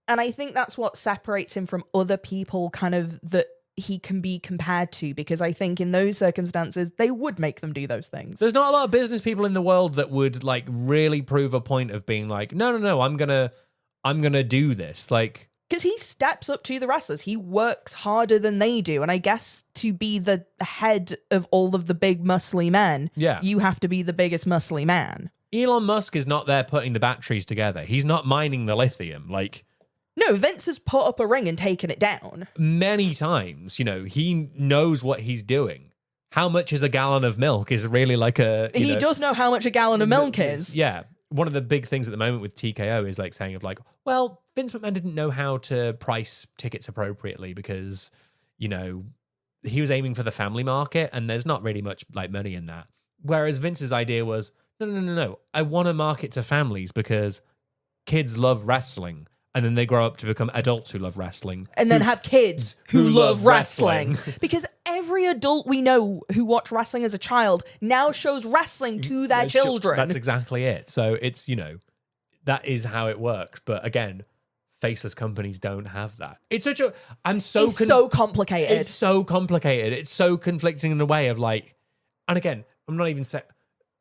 And I think that's what separates him from other people kind of that he can be compared to, because I think in those circumstances, they would make them do those things. There's not a lot of business people in the world that would like really prove a point of being like, no, I'm gonna do this. Like, because he steps up to the wrestlers. He works harder than they do. And I guess to be the head of all of the big muscly men, you have to be the biggest muscly man. Elon Musk is not there putting the batteries together. He's not mining the lithium. Like, No, Vince has put up a ring and taken it down. Many times, he knows what he's doing. How much is a gallon of milk is really like a... He does know how much a gallon of milk is. Yeah. One of the big things at the moment with TKO is like saying of like, well, Vince McMahon didn't know how to price tickets appropriately because, he was aiming for the family market and there's not really much like money in that. Whereas Vince's idea was, no. I want to market to families because kids love wrestling. And then they grow up to become adults who love wrestling. And then have kids who love wrestling. Because every adult we know who watched wrestling as a child now shows wrestling to their children. That's exactly it. So it's, that is how it works. But again, faceless companies don't have that. It's such a... It's so complicated. It's so complicated. It's so conflicting in a way of like... And again, I'm not even saying...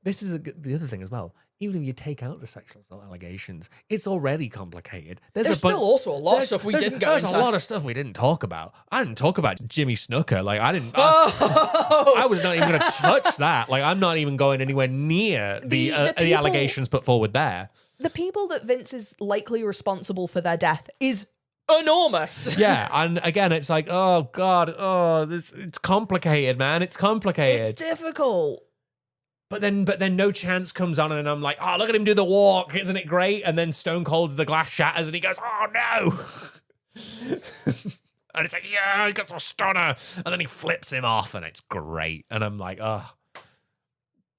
This is the other thing as well. Even if you take out the sexual assault allegations, it's already complicated. There's still also a lot of stuff we didn't go into. There's a lot of stuff we didn't talk about. I didn't talk about Jimmy Snooker. Like, I was not even going to touch that. Like, I'm not even going anywhere near the allegations put forward there. The people that Vince is likely responsible for their death is enormous. Yeah, and again, it's like, oh, God, it's complicated, man. It's complicated. It's difficult. But then no chance comes on and I'm like, oh, look at him do the walk. Isn't it great? And then Stone Cold, the glass shatters and he goes, oh, no. And it's like, yeah, he gets a stunner. And then he flips him off and it's great. And I'm like, oh,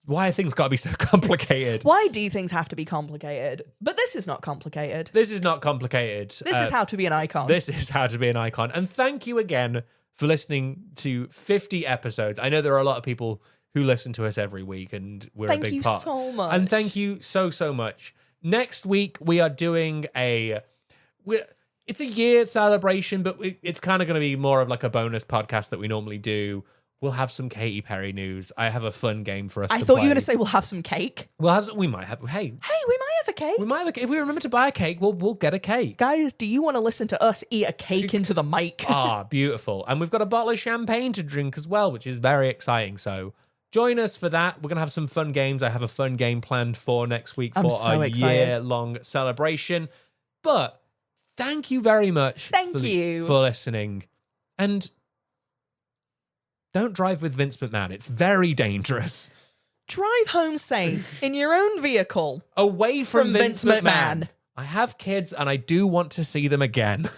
why are things got to be so complicated? Why do things have to be complicated? But this is not complicated. This is not complicated. This is how to be an icon. This is how to be an icon. And thank you again for listening to 50 episodes. I know there are a lot of people who listen to us every week, and we're a big part. Thank you so much. And thank you so much. Next week, we are doing it's a year celebration, but it's kind of going to be more of like a bonus podcast that we normally do. We'll have some Katy Perry news. I have a fun game for us to play. I thought you were going to say we'll have some cake. We might have, we might have a cake. We might have a cake. If we remember to buy a cake, we'll get a cake. Guys, do you want to listen to us eat a cake into the mic? Beautiful. And we've got a bottle of champagne to drink as well, which is very exciting. So join us for that. We're going to have some fun games. I have a fun game planned for next week for our year-long celebration. But thank you very much for listening. And don't drive with Vince McMahon. It's very dangerous. Drive home safe in your own vehicle. Away from Vince McMahon. I have kids and I do want to see them again.